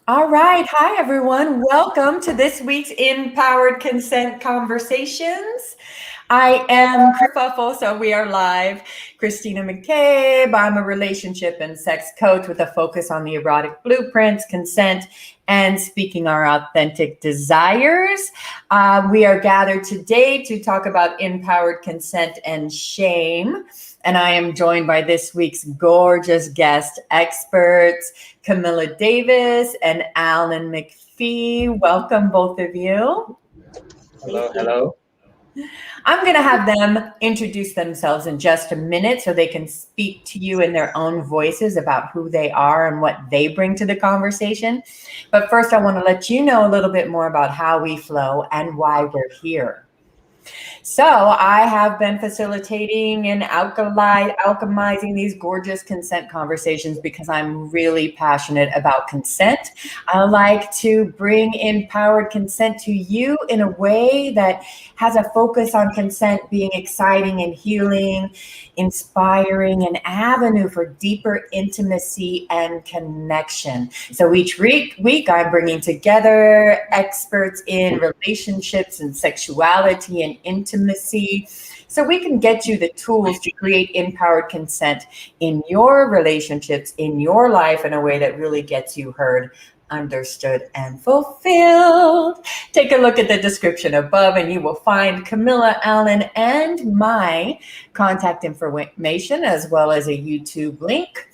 All right. Hi, everyone. Welcome to this week's Empowered Consent Conversations. I am Kerfuffle, so we are live. Christina McCabe. I'm a relationship and sex coach with a focus on the erotic blueprints, consent, and speaking our authentic desires. We are gathered today to talk about empowered consent and shame. And I am joined by this week's gorgeous guest experts, Camilla Davis and Alan Mcphee. Welcome, both of you. Hello, hello. I'm going to have them introduce themselves in just a minute so they can speak to you in their own voices about who they are and what they bring to the conversation. But first, I want to let you know a little bit more about how we flow and why we're here. So I have been facilitating and alchemizing these gorgeous consent conversations because I'm really passionate about consent. I like to bring empowered consent to you in a way that has a focus on consent being exciting and healing, inspiring, an avenue for deeper intimacy and connection. So each week I'm bringing together experts in relationships and sexuality and intimacy so we can get you the tools to create empowered consent in your relationships, in your life, in a way that really gets you heard, understood, and fulfilled. Take a look at the description above and you will find Camilla, Allen, and my contact information as well as a YouTube link.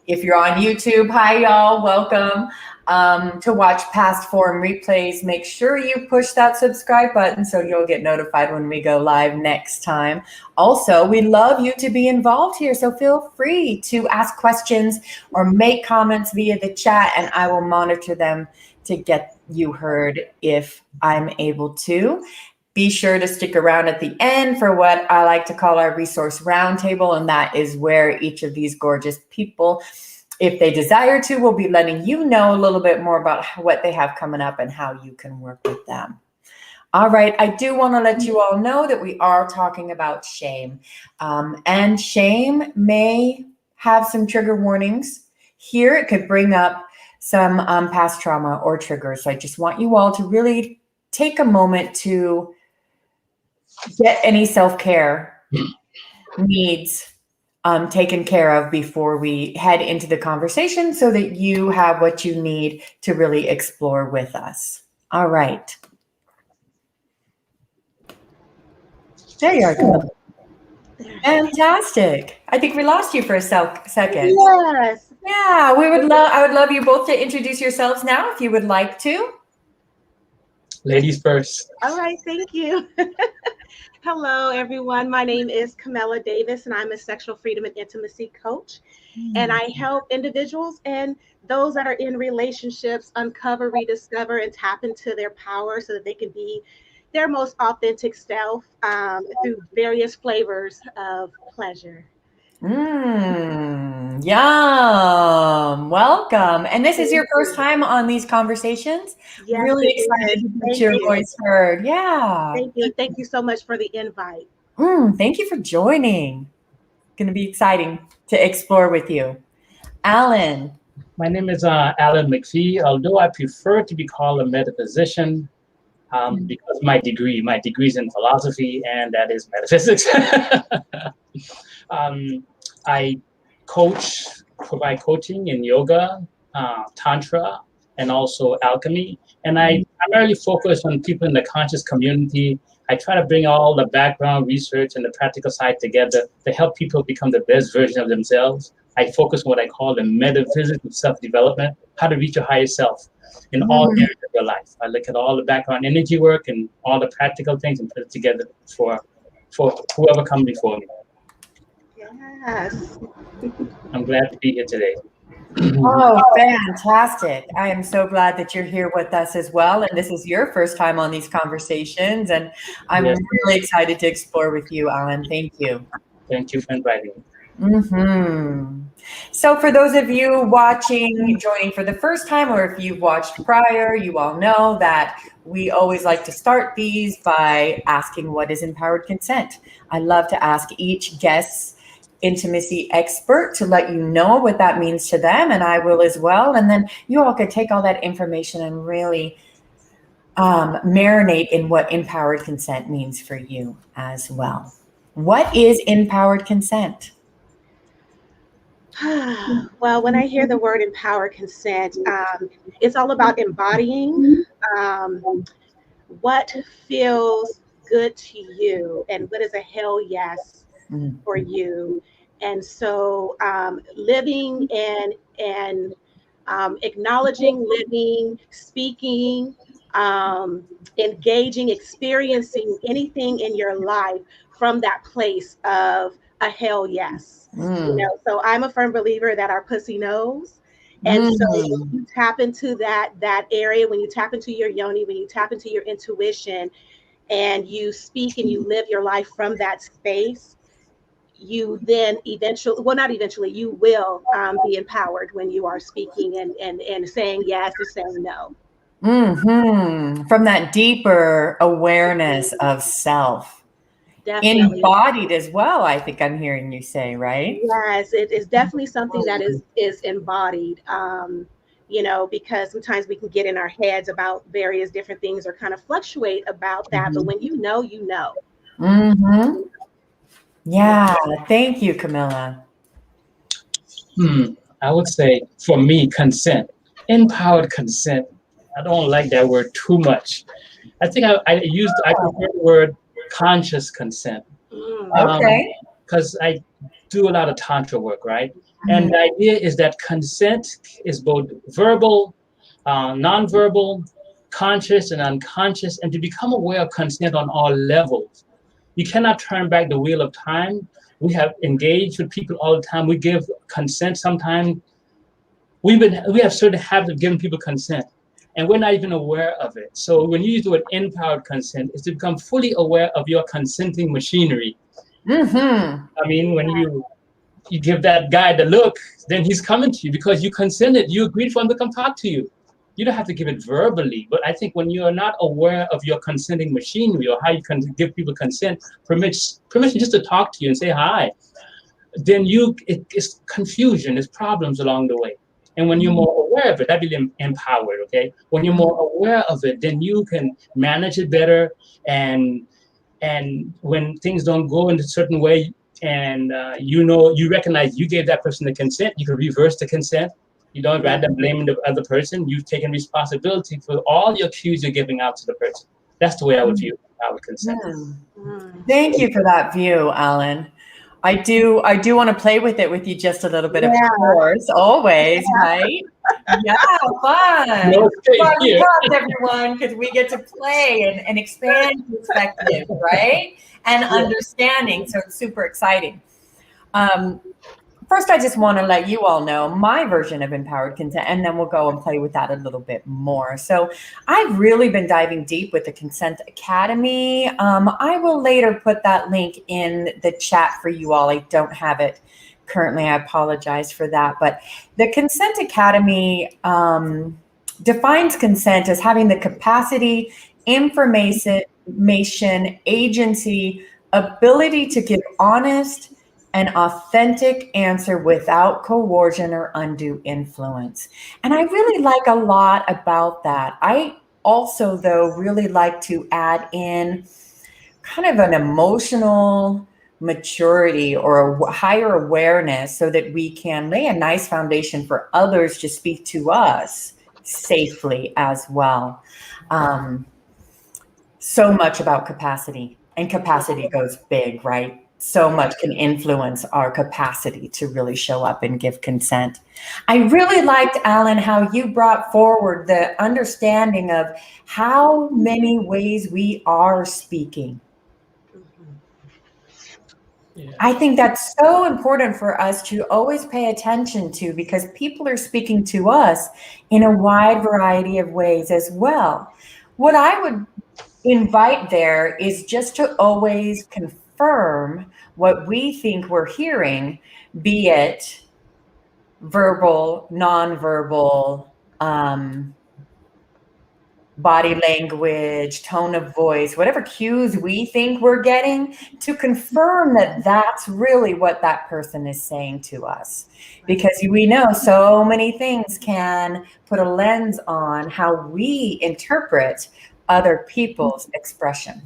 If you're on YouTube, hi y'all, welcome. To watch past forum replays, make sure you push that subscribe button so you'll get notified when we go live next time. Also, we love you to be involved here, so feel free to ask questions or make comments via the chat, and I will monitor them to get you heard if I'm able to. Be sure to stick around at the end for what I like to call our resource roundtable, and that is where each of these gorgeous people, if they desire to, will be letting you know a little bit more about what they have coming up and how you can work with them. All right, I do want to let you all know that we are talking about shame. And shame may have some trigger warnings. Here, it could bring up some past trauma or triggers. So I just want you all to really take a moment to get any self-care needs taken care of before we head into the conversation so that you have what you need to really explore with us. All right. There you are, Camilla. Fantastic. I think we lost you for a second. Yes. Yeah, I would love you both to introduce yourselves now if you would like to. Ladies first. All right, thank you. Hello, everyone. My name is Camilla Davis, and I'm a sexual freedom and intimacy coach. And I help individuals and those that are in relationships uncover, rediscover, and tap into their power so that they can be their most authentic self through various flavors of pleasure. Yum. Welcome. And this is your first time on these conversations? Yes, Really excited to get your voice heard. Yeah. Thank you. Thank you so much for the invite. Thank you for joining. Going to be exciting to explore with you. Alan. My name is Alan Mcphee, although I prefer to be called a metaphysician because my degree is in philosophy, and that is metaphysics. I provide coaching in yoga, tantra, and also alchemy. And I primarily focus on people in the conscious community. I try to bring all the background research and the practical side together to help people become the best version of themselves. I focus on what I call the metaphysics of self-development, how to reach your higher self in all areas of your life. I look at all the background energy work and all the practical things and put it together for whoever comes before me. Yes. I'm glad to be here today. Oh, fantastic. I am so glad that you're here with us as well. And this is your first time on these conversations. And I'm really excited to explore with you, Alan. Thank you. Thank you for inviting me. So for those of you watching, joining for the first time, or if you've watched prior, you all know that we always like to start these by asking what is empowered consent. I love to ask each guest intimacy expert to let you know what that means to them, and I will as well. And then you all could take all that information and really marinate in what empowered consent means for you as well. What is empowered consent? Well, when I hear the word empowered consent, it's all about embodying what feels good to you and what is a hell yes for you. And so living and acknowledging, living, speaking, engaging, experiencing anything in your life from that place of a hell yes. You know, so I'm a firm believer that our pussy knows. And so when you tap into that area, when you tap into your yoni, when you tap into your intuition, and you speak and you live your life from that space, you then eventually, well, not eventually, you will be empowered when you are speaking and saying yes or saying no. From that deeper awareness of self. Definitely. Embodied as well, I think I'm hearing you say, right? Yes, it is definitely something that is embodied. You know, because sometimes we can get in our heads about various different things or kind of fluctuate about that. But when you know, you know. Yeah, thank you, Camilla. I would say for me, consent, empowered consent. I don't like that word too much. I think I prefer the word conscious consent. Okay. Because I do a lot of tantra work, right? And the idea is that consent is both verbal, nonverbal, conscious and unconscious, and to become aware of consent on all levels. You cannot turn back the wheel of time. We have engaged with people all the time. We give consent sometimes. We have certain habits of giving people consent, and we're not even aware of it. So when you use the word empowered consent, it's to become fully aware of your consenting machinery. I mean, when you give that guy the look, then he's coming to you because you consented. You agreed for him to come talk to you. You don't have to give it verbally, but I think when you are not aware of your consenting machinery or how you can give people consent, permission just to talk to you and say hi, then it's confusion, it's problems along the way. And when you're more aware of it, that be empowered, okay? When you're more aware of it, then you can manage it better. And when things don't go in a certain way, and you recognize you gave that person the consent, you can reverse the consent. You don't rather than blaming the other person, you've taken responsibility for all your cues you're giving out to the person. That's the way I would view empowered consent. Thank you for that view, Alan. I do want to play with it with you just a little bit, of course, always, right? Yeah, fun. No, Fun, everyone, because we get to play and expand perspective, right? And understanding. So it's super exciting. First, I just want to let you all know my version of empowered consent, and then we'll go and play with that a little bit more. So I've really been diving deep with the Consent Academy. I will later put that link in the chat for you all. I don't have it currently. I apologize for that. But the Consent Academy defines consent as having the capacity, information, agency, ability to give honest, an authentic answer without coercion or undue influence. And I really like a lot about that. I also, though, really like to add in kind of an emotional maturity or a higher awareness so that we can lay a nice foundation for others to speak to us safely as well. So much about capacity, and capacity goes big, right? So much can influence our capacity to really show up and give consent. I really liked, Alan, how you brought forward the understanding of how many ways we are speaking. I think that's so important for us to always pay attention to, because people are speaking to us in a wide variety of ways as well. What I would invite there is just to always confirm what we think we're hearing, be it verbal, nonverbal, body language, tone of voice, whatever cues we think we're getting, to confirm that that's really what that person is saying to us. Because we know so many things can put a lens on how we interpret other people's expression.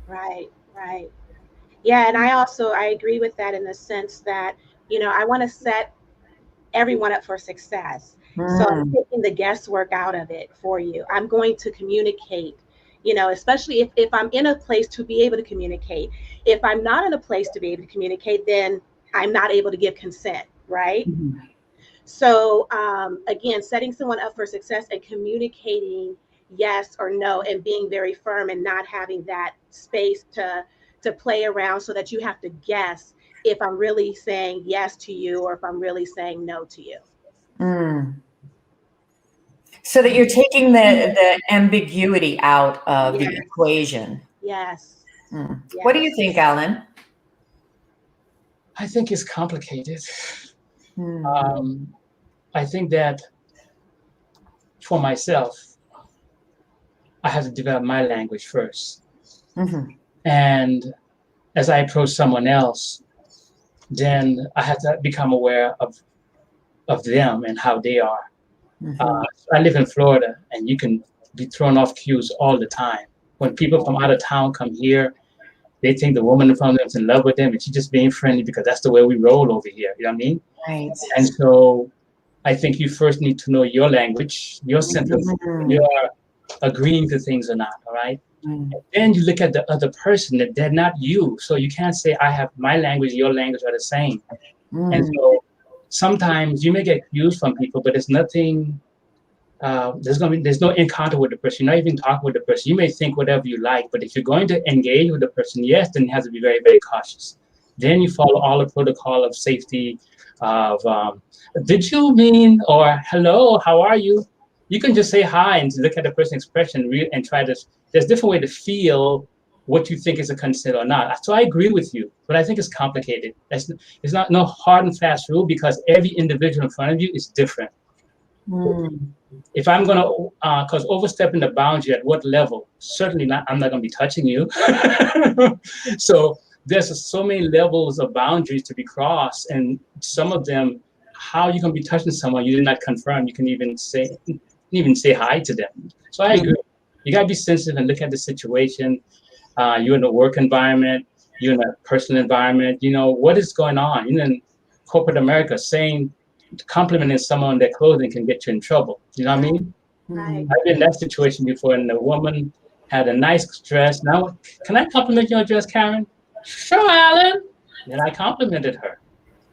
Right, right. Yeah, and I agree with that in the sense that, I want to set everyone up for success. So I'm taking the guesswork out of it for you. I'm going to communicate, especially if I'm in a place to be able to communicate. If I'm not in a place to be able to communicate, then I'm not able to give consent, right? So again, setting someone up for success and communicating yes or no and being very firm and not having that space to play around so that you have to guess if I'm really saying yes to you or if I'm really saying no to you. So that you're taking the ambiguity out of the equation. Yes. Yes. What do you think, Alan? I think it's complicated. I think that for myself, I have to develop my language first. And as I approach someone else, then I have to become aware of them and how they are. I live in Florida, and you can be thrown off cues all the time. When people from out of town come here, they think the woman in front of them is in love with them, and she's just being friendly because that's the way we roll over here. You know what I mean? Right. And so I think you first need to know your language, your sense of you're agreeing to things or not, all right? And then you look at the other person, that they're not you. So you can't say, I have my language, your language are the same. And so sometimes you may get cues from people, but it's nothing, there's no encounter with the person. You're not even talking with the person. You may think whatever you like, but if you're going to engage with the person, yes, then you have to be very, very cautious. Then you follow all the protocol of safety of, did you mean, or hello, how are you? You can just say hi and look at the person's expression and try to, there's different way to feel what you think is a consent or not. So I agree with you, but I think it's complicated. It's not no hard and fast rule because every individual in front of you is different. If I'm gonna, because overstepping the boundary at what level? Certainly not, I'm not gonna be touching you. So there's so many levels of boundaries to be crossed, and some of them, how you can be touching someone you did not confirm, you can even say hi to them. So I agree. You gotta be sensitive and look at the situation. You're in a work environment, you're in a personal environment, what is going on? In corporate America, complimenting someone on their clothing can get you in trouble. You know what I mean? Right. I've been in that situation before, and the woman had a nice dress. Now, can I compliment your dress, Karen? Sure, Alan. And I complimented her,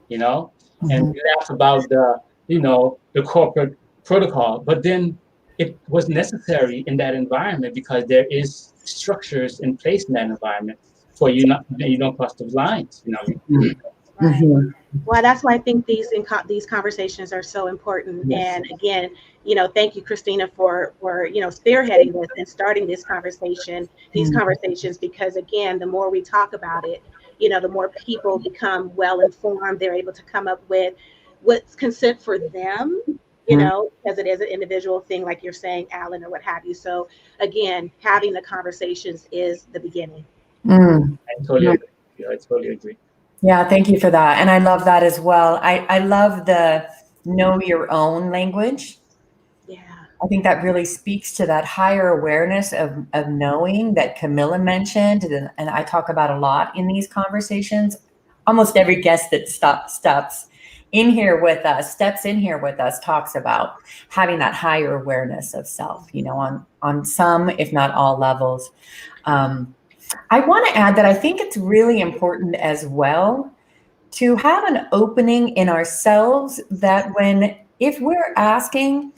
and we laughed about the corporate protocol, but then it was necessary in that environment because there is structures in place in that environment for you don't cross those lines. You know what I mean? Right. Well, that's why I think these conversations are so important. Yes. And again, thank you, Christina, for spearheading this and starting this conversation, these conversations, because again, the more we talk about it, the more people become well informed. They're able to come up with what's consent for them, because it is an individual thing, like you're saying, Alan, or what have you. So again, having the conversations is the beginning. I totally agree. Yeah, thank you for that. And I love that as well. I love the know your own language. Yeah. I think that really speaks to that higher awareness of knowing that Camilla mentioned, and I talk about a lot in these conversations. Almost every guest that steps in here with us talks about having that higher awareness of self, on some, if not all levels. I want to add that I think it's really important as well to have an opening in ourselves that if we're asking,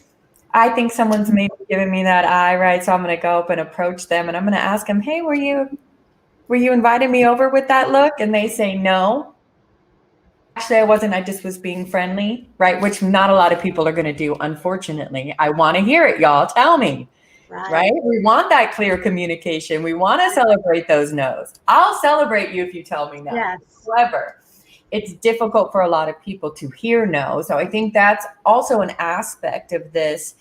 I think someone's maybe giving me that eye, right? So I'm going to go up and approach them and I'm going to ask them, hey, were you inviting me over with that look? And they say, no. Actually, I wasn't. I just was being friendly, right? Which not a lot of people are going to do, unfortunately. I want to hear it, y'all. Tell me. Right? We want that clear communication. We want to celebrate those no's. I'll celebrate you if you tell me no. Yes. However, it's difficult for a lot of people to hear no. So I think that's also an aspect of this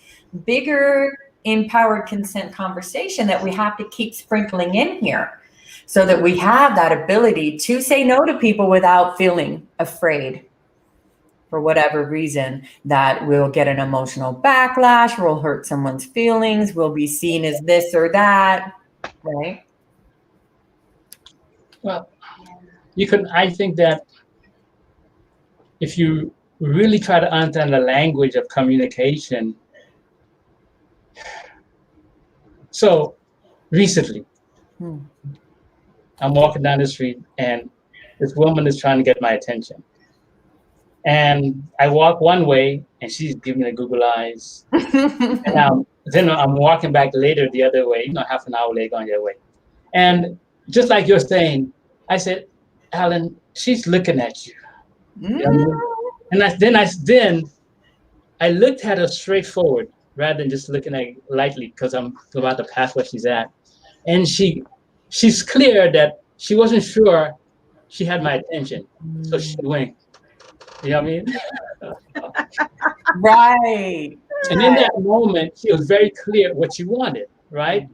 bigger empowered consent conversation that we have to keep sprinkling in here so that we have that ability to say no to people without feeling afraid for whatever reason that we'll get an emotional backlash, we'll hurt someone's feelings, we'll be seen as this or that, right? Well, I think that if you really try to understand the language of communication. So recently, I'm walking down the street and this woman is trying to get my attention. And I walk one way and she's giving me the Google eyes. And then I'm walking back later the other way, half an hour later going the other way. And just like you're saying, I said, Alan, she's looking at you. You know what I mean? And then I looked at her straightforward rather than just looking at it lightly because I'm about to pass where she's at. And she's clear that she wasn't sure she had my attention. So she winked. You know what I mean? Right. And in that moment, she was very clear what she wanted, right?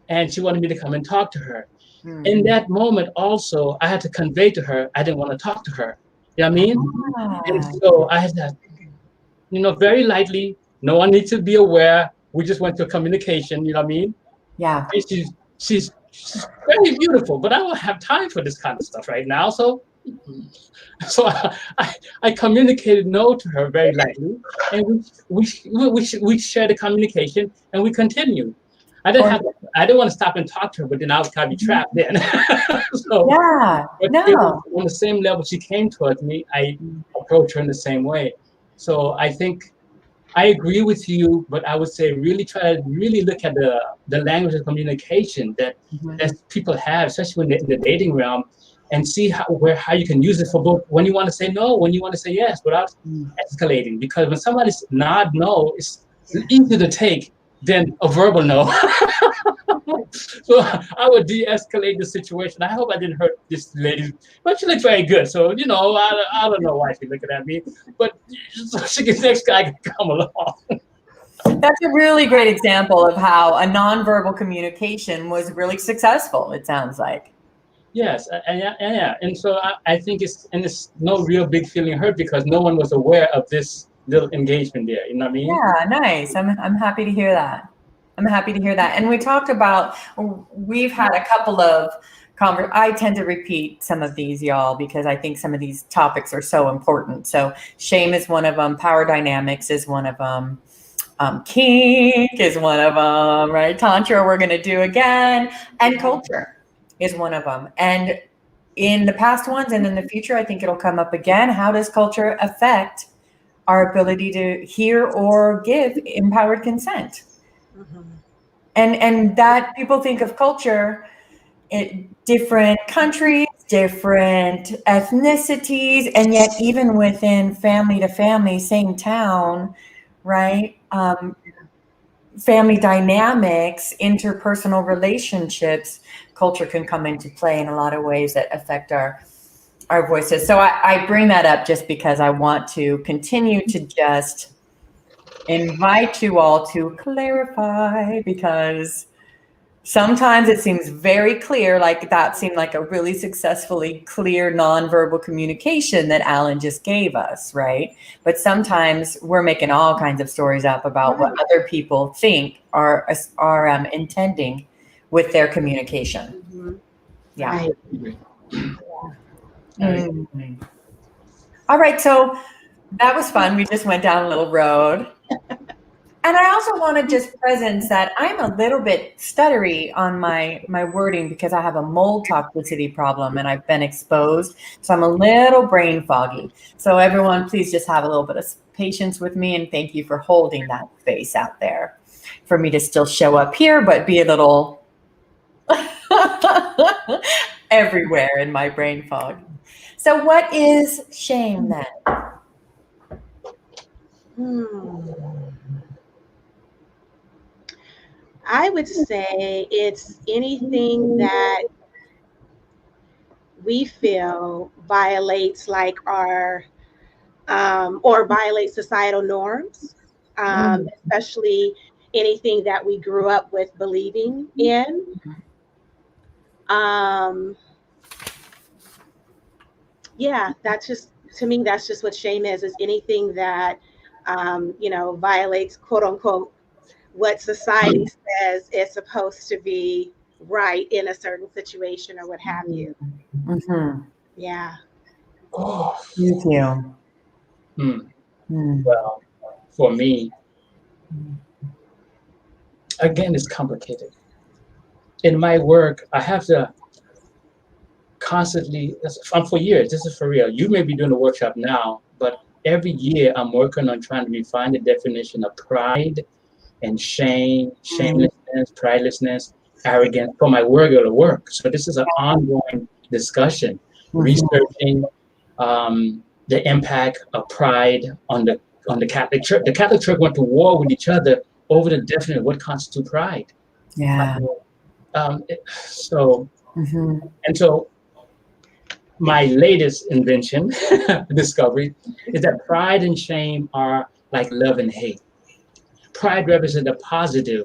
And she wanted me to come and talk to her. In that moment also, I had to convey to her, I didn't want to talk to her. You know what I mean? And so I had to, very lightly, no one needs to be aware. We just went to communication, you know what I mean? Yeah. And she's very beautiful, but I don't have time for this kind of stuff right now. So I communicated no to her very lightly, and we shared the communication, and we continued. I didn't want to stop and talk to her, but then I would kind of be trapped then. So, yeah, no. On the same level she came towards me, I approached her in the same way. So I think I agree with you, but I would say really try to really look at the language of communication that people have, especially when they're in the dating realm, and see how you can use it for both when you want to say no, when you want to say yes, without escalating. Because when somebody's nod no, it's easier to take than a verbal no. So I would de-escalate the situation. I hope I didn't hurt this lady, but she looks very good. So, I don't know why she's looking at me, but so the next guy can come along. That's a really great example of how a nonverbal communication was really successful, it sounds like. Yes, and so I think it's no real big feeling hurt because no one was aware of this little engagement there. You know what I mean? Yeah, nice. I'm happy to hear that. And we talked about, we've had a couple of I tend to repeat some of these, y'all, because I think some of these topics are so important. So shame is one of them. Power dynamics is one of them. Kink is one of them, right? Tantra we're going to do again. And culture is one of them. And in the past ones and in the future, I think it'll come up again. How does culture affect our ability to hear or give empowered consent? And that people think of culture in different countries, different ethnicities, and yet even within family to family, same town, right? Family dynamics, interpersonal relationships, culture can come into play in a lot of ways that affect our voices. So I bring that up just because I want to continue to just invite you all to clarify, because sometimes it seems very clear, like that seemed like a really successfully clear nonverbal communication that Alan just gave us, right? But sometimes we're making all kinds of stories up about what other people think are intending with their communication. Yeah. All right, so that was fun. We just went down a little road. And I also want to just presence that I'm a little bit stuttery on my wording because I have a mold toxicity problem and I've been exposed. So I'm a little brain foggy. So everyone, please just have a little bit of patience with me, and thank you for holding that space out there for me to still show up here, but be a little everywhere in my brain fog. So what is shame then? I would say it's anything that we feel violates like our or violates societal norms, especially anything that we grew up with believing in. Yeah, that's just, to me, that's just what shame is anything that, violates, quote unquote, what society says is supposed to be right in a certain situation or what have you. Mm-hmm. Yeah. Oh, Thank you. well, for me, again, it's complicated. In my work, I have to constantly, for years, this is for real. You may be doing a workshop now, but every year I'm working on trying to refine the definition of pride and shame, shamelessness, pridelessness, arrogance for my regular work. So this is an ongoing discussion, researching the impact of pride on the Catholic Church. The Catholic Church went to war with each other over the definition of what constitutes pride. Yeah. So my latest invention, discovery, is that pride and shame are like love and hate. Pride represents a positive.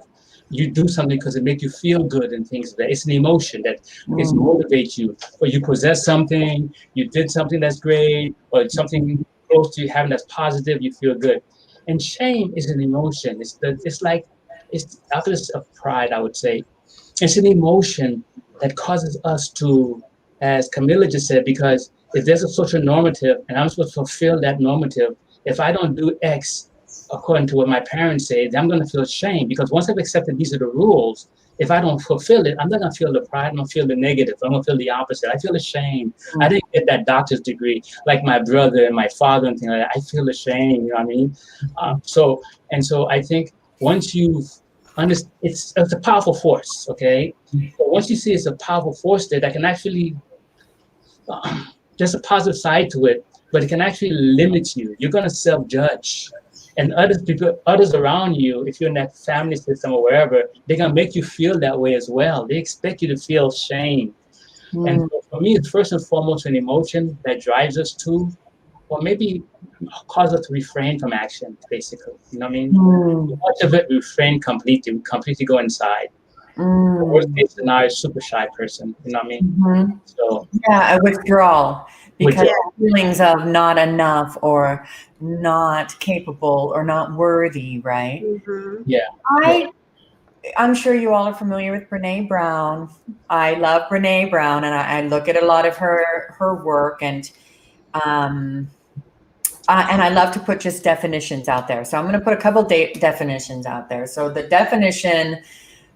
You do something because it makes you feel good and things like that. It's an emotion that it motivates you. Or you possess something, you did something that's great, or something close to you having that's positive, you feel good. And shame is an emotion. It's the opposite of pride, I would say. It's an emotion that causes us to, as Camilla just said, because if there's a social normative and I'm supposed to fulfill that normative, if I don't do X according to what my parents say, then I'm going to feel shame because once I've accepted these are the rules, if I don't fulfill it, I'm not going to feel the pride, I'm going to feel the negative, I'm going to feel the opposite. I feel ashamed. I didn't get that doctor's degree like my brother and my father and things like that. I feel ashamed, you know what I mean? So I think once you've it's a powerful force, okay? But once you see it's a powerful force there that can actually, there's a positive side to it, but it can actually limit you. You're gonna self-judge. And others around you, if you're in that family system or wherever, they're gonna make you feel that way as well. They expect you to feel shame. And so for me, it's first and foremost an emotion that drives us to, or maybe cause us to refrain from action, basically. You know what I mean? Much of it refrain completely go inside. The worst case scenario is super shy person, you know what I mean? So yeah, a withdrawal because feelings of not enough or not capable or not worthy, right? Yeah. I'm sure you all are familiar with Brene Brown. I love Brene Brown, and I look at a lot of her work, and I love to put just definitions out there. So I'm going to put a couple definitions out there. So the definition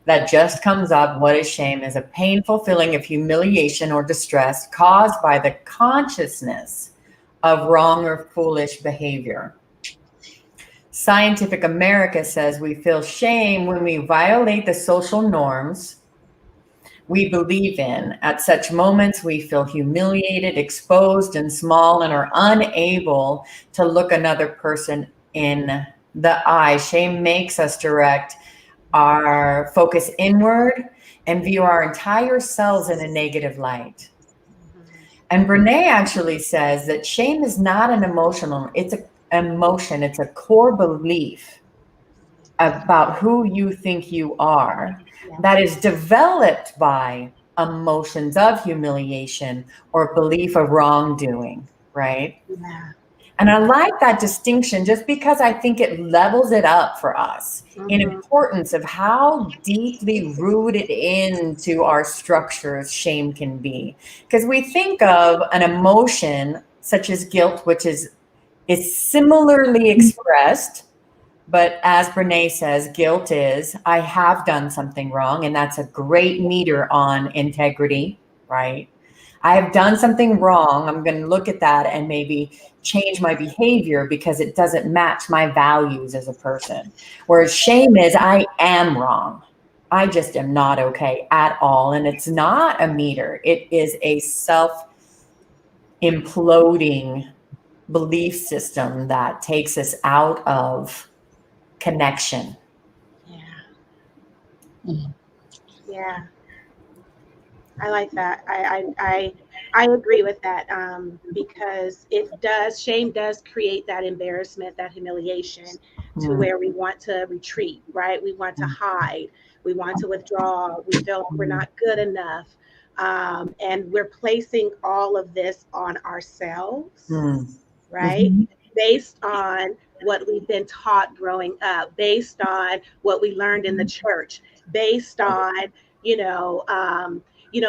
that just comes up, what is shame, is a painful feeling of humiliation or distress caused by the consciousness of wrong or foolish behavior. Scientific America says we feel shame when we violate the social norms we believe in. At such moments, we feel humiliated, exposed, and small, and are unable to look another person in the eye. Shame makes us direct our focus inward and view our entire selves in a negative light. And Brene actually says that shame is not an emotional, it's an emotion, it's a core belief about who you think you are that is developed by emotions of humiliation or belief of wrongdoing, right? Yeah. And I like that distinction just because I think it levels it up for us in importance of how deeply rooted into our structures shame can be. Because we think of an emotion such as guilt, which is similarly expressed. But as Brene says, guilt is, I have done something wrong. And that's a great meter on integrity, right? I have done something wrong. I'm going to look at that and maybe change my behavior because it doesn't match my values as a person. Whereas shame is, I am wrong. I just am not okay at all. And it's not a meter. It is a self-imploding belief system that takes us out of connection. Yeah. I like that. I agree with that because shame does create that embarrassment, that humiliation, to where we want to retreat, right? We want to hide. We want to withdraw. We feel like we're not good enough. And we're placing all of this on ourselves, right? Based on what we've been taught growing up, based on what we learned in the church, based on,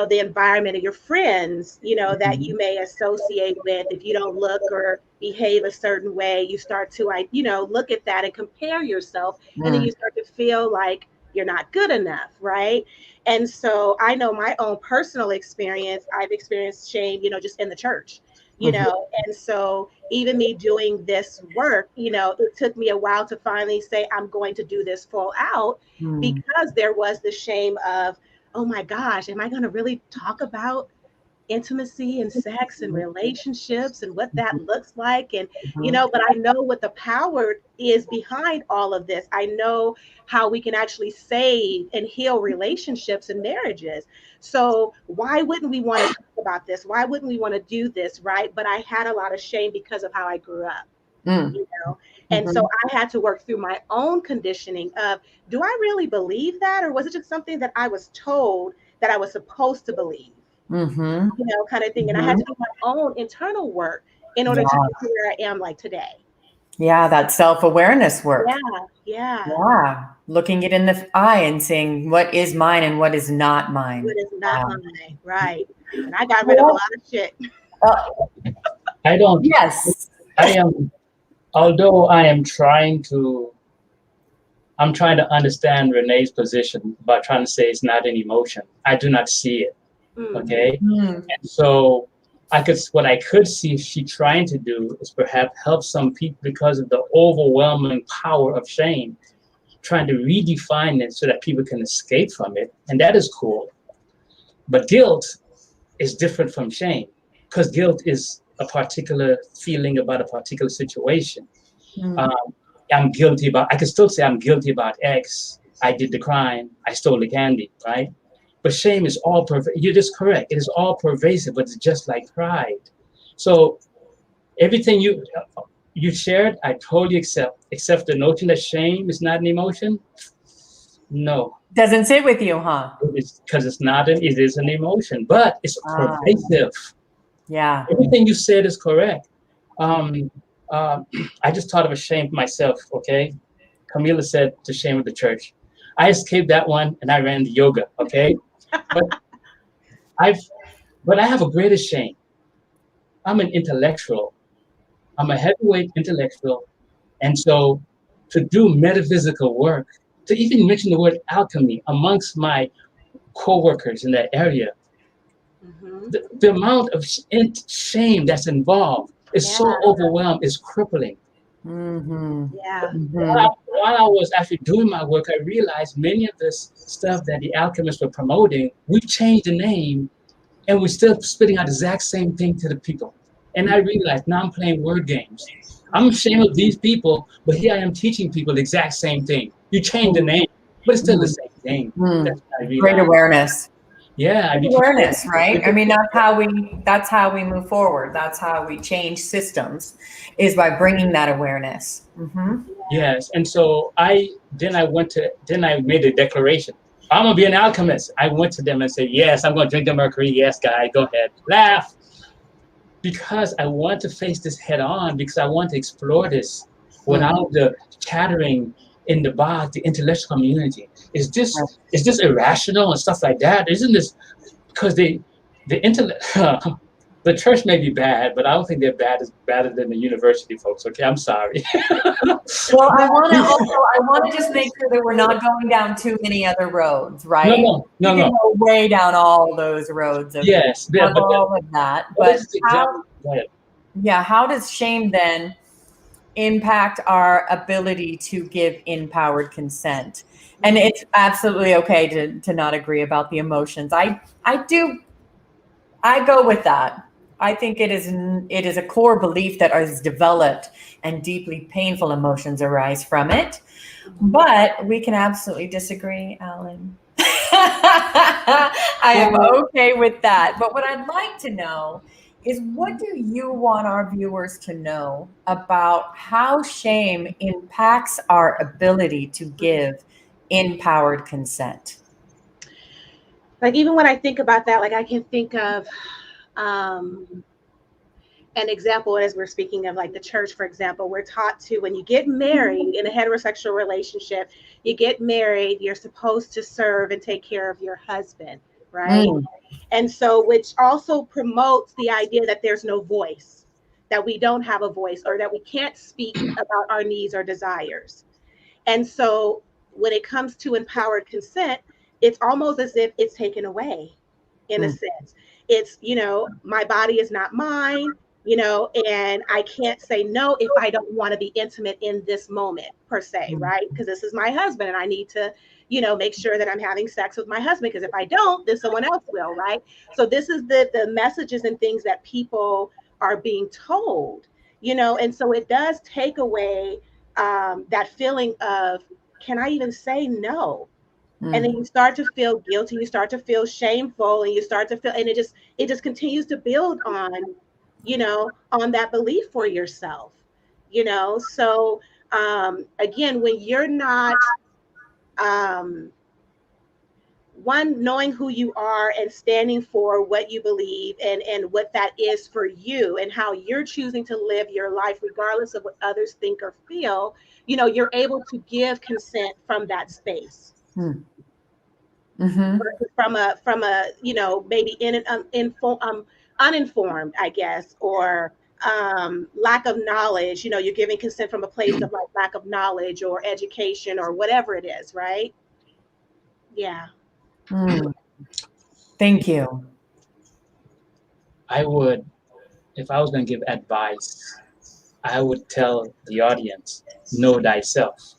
the environment of your friends, that you may associate with. If you don't look or behave a certain way, you start to, look at that and compare yourself. And then you start to feel like you're not good enough, right? And so I know my own personal experience, I've experienced shame, just in the church, and so even me doing this work, it took me a while to finally say, I'm going to do this full out, because there was the shame of, oh my gosh, am I going to really talk about intimacy and sex and relationships and what that looks like? And, but I know what the power is behind all of this. I know how we can actually save and heal relationships and marriages. So why wouldn't we want to talk about this? Why wouldn't we want to do this? Right. But I had a lot of shame because of how I grew up. And so I had to work through my own conditioning of, do I really believe that? Or was it just something that I was told that I was supposed to believe? Kind of thing. And I had to do my own internal work in order to get to where I am like today. Yeah, that self-awareness work. Yeah. Looking it in the eye and saying what is mine and what is not mine. What is not mine, right. And I got rid of a lot of shit. I don't. Yes. I am, although I'm trying to understand Renee's position about trying to say it's not an emotion. I do not see it. Okay. And so what I could see she trying to do is perhaps help some people because of the overwhelming power of shame, trying to redefine it so that people can escape from it. And that is cool. But guilt is different from shame, because guilt is a particular feeling about a particular situation. I'm guilty about, I can still say I'm guilty about X. I did the crime. I stole the candy, right? But shame is all pervasive. You're just correct. It is all pervasive, but it's just like pride. So everything you shared, I totally accept, except the notion that shame is not an emotion. No. Doesn't sit with you, huh? It's because it is an emotion, but it's pervasive. Yeah. Everything you said is correct. I just thought of a shame myself, okay? Camilla said to shame of the church. I escaped that one and I ran the yoga, okay? But I have a greater shame. I'm an intellectual. I'm a heavyweight intellectual. And so to do metaphysical work, to even mention the word alchemy amongst my co-workers in that area, the amount of shame that's involved is so overwhelmed, it's crippling. While I was actually doing my work, I realized many of this stuff that the alchemists were promoting, we changed the name and we're still spitting out the exact same thing to the people. And I realized now I'm playing word games. I'm ashamed of these people, but here I am teaching people the exact same thing. You change the name, but it's still the same thing. That's what I realized. Great awareness. Yeah, awareness, right? I mean, that's how we move forward. That's how we change systems, is by bringing that awareness. Yes, and so I made a declaration. I'm gonna be an alchemist. I went to them and said, yes, I'm gonna drink the mercury. Yes, guy, go ahead, laugh. Because I want to face this head on, because I want to explore this without the chattering in the box, the intellectual community. Is this irrational and stuff like that? Isn't this because the church may be bad, but I don't think they're better than the university folks. Okay, I'm sorry. Well, I want to just make sure that we're not going down too many other roads, right? No. Go way down all those roads. Yes, all of that. But how does shame then impact our ability to give empowered consent? And it's absolutely okay to not agree about the emotions. I go with that. I think it is a core belief that is developed and deeply painful emotions arise from it. But we can absolutely disagree, Alan. I am okay with that. But what I'd like to know is what do you want our viewers to know about how shame impacts our ability to give empowered consent? Like, even when I think about that, like, I can think of an example as we're speaking of, like, the church, for example. We're taught to, when you get married in a heterosexual relationship, you get married, you're supposed to serve and take care of your husband, right? And so, which also promotes the idea that there's no voice, that we don't have a voice, or that we can't speak about our needs or desires. And so when it comes to empowered consent, it's almost as if it's taken away, in a sense. It's, my body is not mine, and I can't say no if I don't want to be intimate in this moment, per se, right? Because this is my husband and I need to, make sure that I'm having sex with my husband, because if I don't, then someone else will, right? So this is the messages and things that people are being told, and so it does take away that feeling of, can I even say no? And then you start to feel guilty, you start to feel shameful, and you start to feel, and it just continues to build on, on that belief for yourself, So again, when you're not one, knowing who you are and standing for what you believe, and what that is for you, and how you're choosing to live your life regardless of what others think or feel, you're able to give consent from that space. From a maybe uninformed, I guess, or lack of knowledge. You're giving consent from a place of, like, lack of knowledge or education or whatever it is, right? Yeah. Thank you. I would, if I was going to give advice, I would tell the audience, know thyself.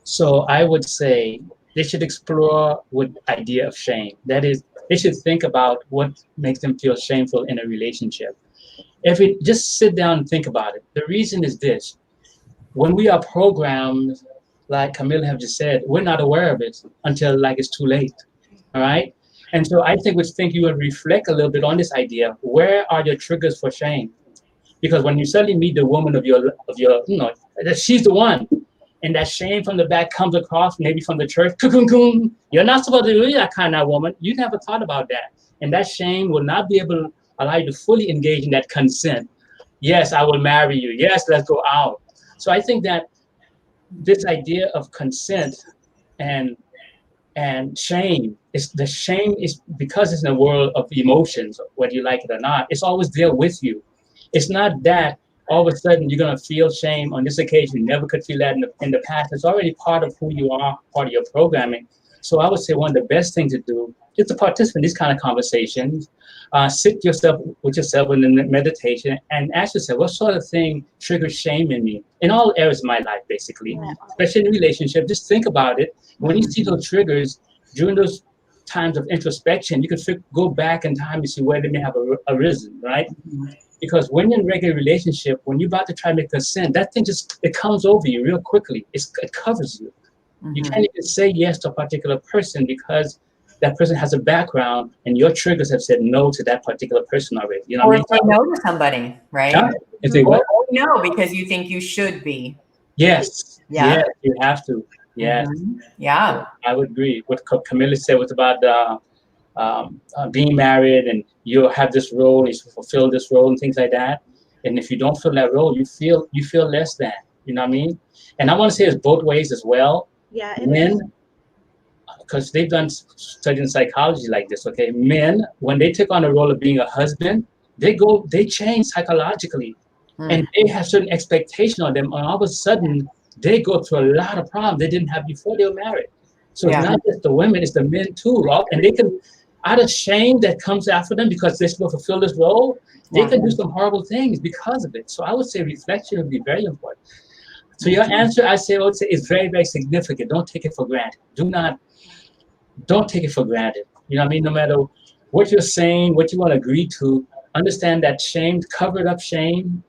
So I would say they should explore with idea of shame. That is, they should think about what makes them feel shameful in a relationship. Just sit down and think about it. The reason is this: when we are programmed, like Camilla have just said, we're not aware of it until, like, it's too late. All right. And so I think you would reflect a little bit on this idea. Where are your triggers for shame? Because when you suddenly meet the woman of your, she's the one. And that shame from the back comes across, maybe from the church. You're not supposed to be that kind of woman. You never thought about that. And that shame will not be able to allow you to fully engage in that consent. Yes, I will marry you. Yes, let's go out. So I think that this idea of consent and shame is because it's in a world of emotions, whether you like it or not, it's always there with you. It's not that all of a sudden you're going to feel shame on this occasion. You never could feel that in the past. It's already part of who you are, part of your programming. So I would say one of the best things to do is to participate in these kind of conversations. Sit with yourself in the meditation and ask yourself, what sort of thing triggers shame in me? In all areas of my life, basically, especially in a relationship. Just think about it. When you see those triggers during those times of introspection, you can go back in time and see where they may have arisen, right? Because when you're in a regular relationship, when you're about to try to make consent, that thing it comes over you real quickly. It covers you. You can't even say yes to a particular person because that person has a background and your triggers have said no to that particular person already. You know or what I mean? say no to somebody, right? Yeah. If they what? Or no, because you think you should be. Yes. Yeah. Yes, you have to. Yes. Yeah. I would agree. What Camilla said was about being married, and you have this role, you fulfill this role and things like that. And if you don't fill that role, you feel less than. You know what I mean? And I want to say it's both ways as well. Yeah. Men, because they've done studying psychology like this, okay? Men, when they take on the role of being a husband, they change psychologically. And they have certain expectation on them. And all of a sudden, they go through a lot of problems they didn't have before they were married. So it's not just the women, it's the men too. Right? And they can, out of shame that comes after them because they're supposed to fulfill this role, they can do some horrible things because of it. So I would say reflection would be very important. So your answer, I would say is very, very significant. Don't take it for granted. Don't take it for granted. You know what I mean? No matter what you're saying, what you want to agree to, understand that shame, covered up shame,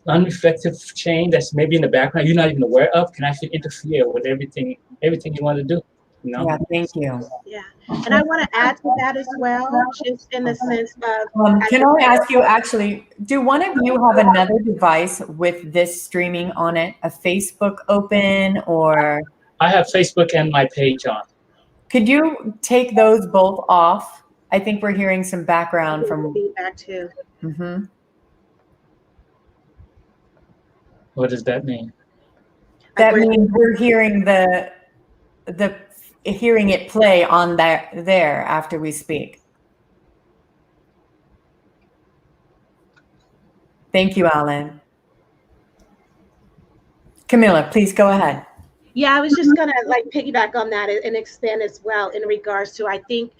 unreflective shame that's maybe in the background you're not even aware of can actually interfere with everything you want to do. You know? Yeah, thank you. Yeah. And I want to add to that as well, just in the sense of, Can I ask you, actually, do one of you have another device with this streaming on it, a Facebook open, or? I have Facebook and my page on. Could you take those both off? I think we're hearing some background from feedback too. Mm-hmm. What does that mean? That means we're hearing the hearing it play on there after we speak. Thank you, Alan. Camilla, please go ahead. Yeah, I was just gonna like piggyback on that and expand as well in regards to, I think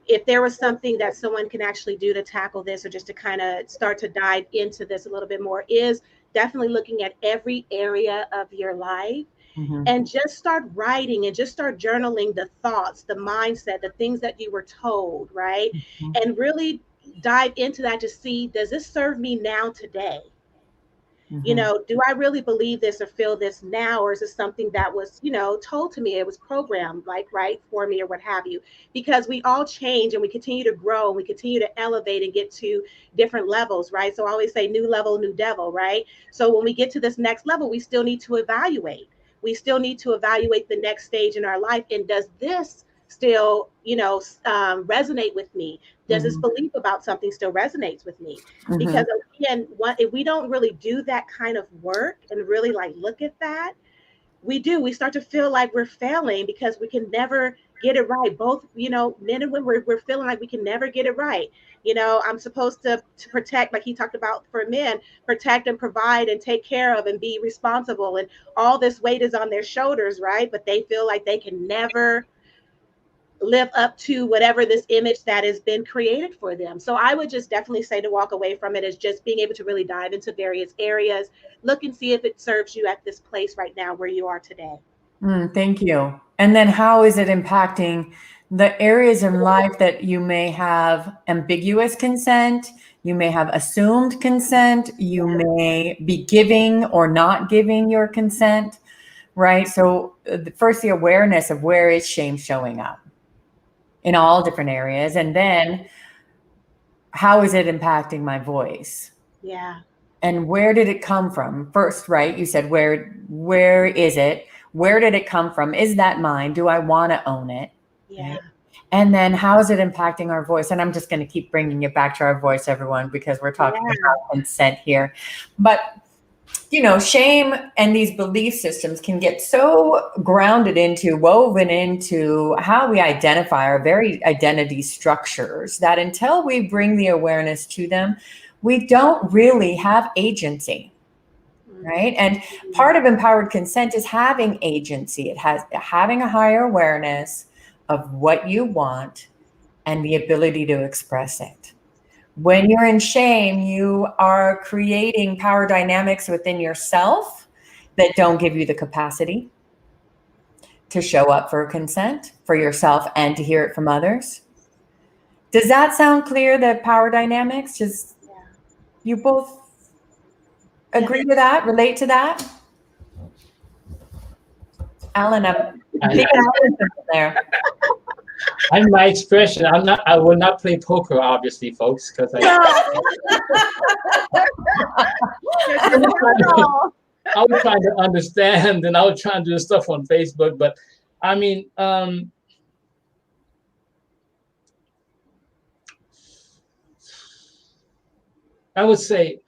if there was something that someone can actually do to tackle this, or just to kind of start to dive into this a little bit more, is definitely looking at every area of your life. Mm-hmm. And just start writing and just start journaling the thoughts, the mindset, the things that you were told, right? Mm-hmm. And really dive into that to see, does this serve me now today? Mm-hmm. You know, do I really believe this or feel this now? Or is it something that was, you know, told to me, it was programmed, like, right, for me or what have you? Because we all change and we continue to grow and we continue to elevate and get to different levels, right? So I always say new level, new devil, right? So when we get to this next level, we still need to evaluate. We still need to evaluate the next stage in our life. And does this still, you know, resonate with me? Does mm-hmm. this belief about something still resonates with me? Mm-hmm. Because again, if we don't really do that kind of work and really like look at that, we start to feel like we're failing because we can never get it right. Both, you know, men and women, we're feeling like we can never get it right. You know, I'm supposed to protect, like he talked about for men, protect and provide and take care of and be responsible. And all this weight is on their shoulders, right? But they feel like they can never live up to whatever this image that has been created for them. So I would just definitely say to walk away from it is just being able to really dive into various areas, look and see if it serves you at this place right now where you are today. Thank you. And then how is it impacting the areas in life that you may have ambiguous consent, you may have assumed consent, you may be giving or not giving your consent, right? So first, the awareness of where is shame showing up in all different areas. And then how is it impacting my voice? Yeah. And where did it come from? First, right? You said, where is it? Where did it come from? Is that mine? Do I want to own it? Yeah. Right? And then how is it impacting our voice? And I'm just going to keep bringing it back to our voice, everyone, because we're talking about consent here. But, you know, shame and these belief systems can get so grounded into, woven into how we identify our very identity structures that until we bring the awareness to them, we don't really have agency. Right. And part of empowered consent is having agency. It has having a higher awareness of what you want and the ability to express it. When you're in shame, you are creating power dynamics within yourself that don't give you the capacity to show up for consent for yourself and to hear it from others. Does that sound clear, the power dynamics? Just you both agree to that? Relate to that? Alan, I'm big there. I'm my expression. I will not play poker, obviously, folks, because I was trying to understand, and I was trying to do stuff on Facebook. But I mean, I would say,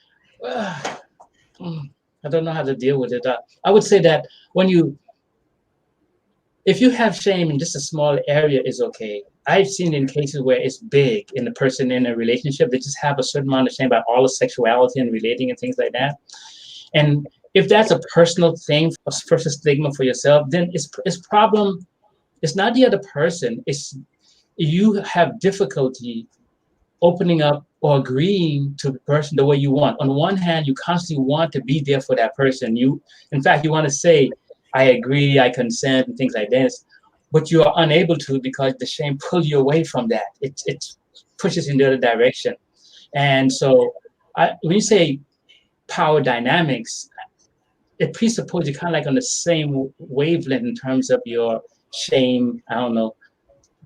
I don't know how to deal with it. I would say that if you have shame in just a small area, is okay. I've seen in cases where it's big in the person in a relationship, they just have a certain amount of shame about all the sexuality and relating and things like that. And if that's a personal thing, a personal stigma for yourself, then it's problem. It's not the other person. It's you have difficulty opening up or agreeing to the person the way you want. On one hand, you constantly want to be there for that person. In fact, you want to say, I agree, I consent, and things like this, but you are unable to because the shame pulls you away from that. It pushes you in the other direction. And so when you say power dynamics, it presupposes you're kind of like on the same wavelength in terms of your shame, I don't know,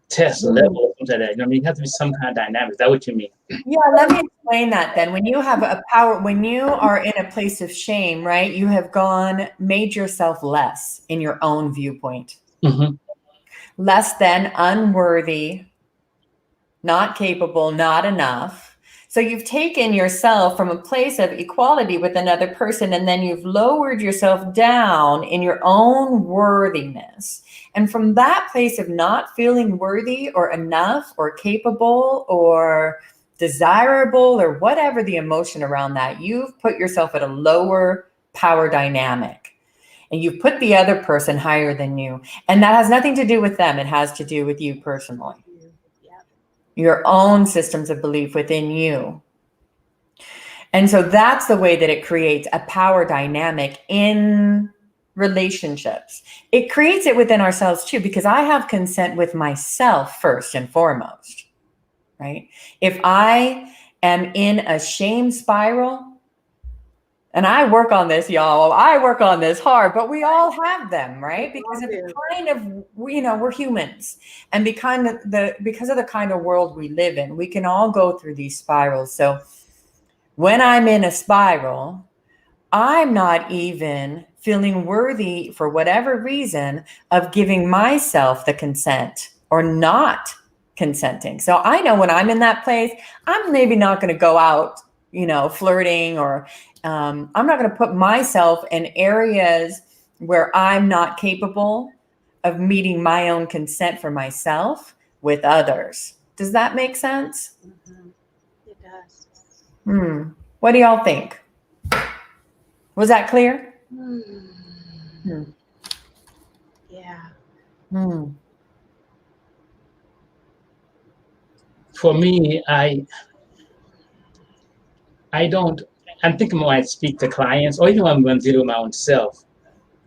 test level or something like that. You know what I mean? It has to be some kind of dynamic. Is that what you mean? Yeah, let me explain that then. When you have a power, when you are in a place of shame, right, you have made yourself less in your own viewpoint. Mm-hmm. Less than, unworthy, not capable, not enough. So you've taken yourself from a place of equality with another person, and then you've lowered yourself down in your own worthiness. And from that place of not feeling worthy or enough or capable or desirable or whatever the emotion around that, you've put yourself at a lower power dynamic. And you put the other person higher than you. And that has nothing to do with them. It has to do with you personally. Your own systems of belief within you. And so that's the way that it creates a power dynamic in relationships. It creates it within ourselves too, because I have consent with myself first and foremost, right? If I am in a shame spiral, and I work on this, y'all. I work on this hard, but we all have them, right? Because of the kind of, we're humans, and because of the kind of world we live in, we can all go through these spirals. So when I'm in a spiral, I'm not even feeling worthy for whatever reason of giving myself the consent or not consenting. So I know when I'm in that place, I'm maybe not going to go out, flirting, or I'm not going to put myself in areas where I'm not capable of meeting my own consent for myself with others. Does that make sense? Mm-hmm. It does. What do y'all think? Was that clear? Yeah. For me, I'm thinking when I speak to clients, or even when I'm dealing with my own self,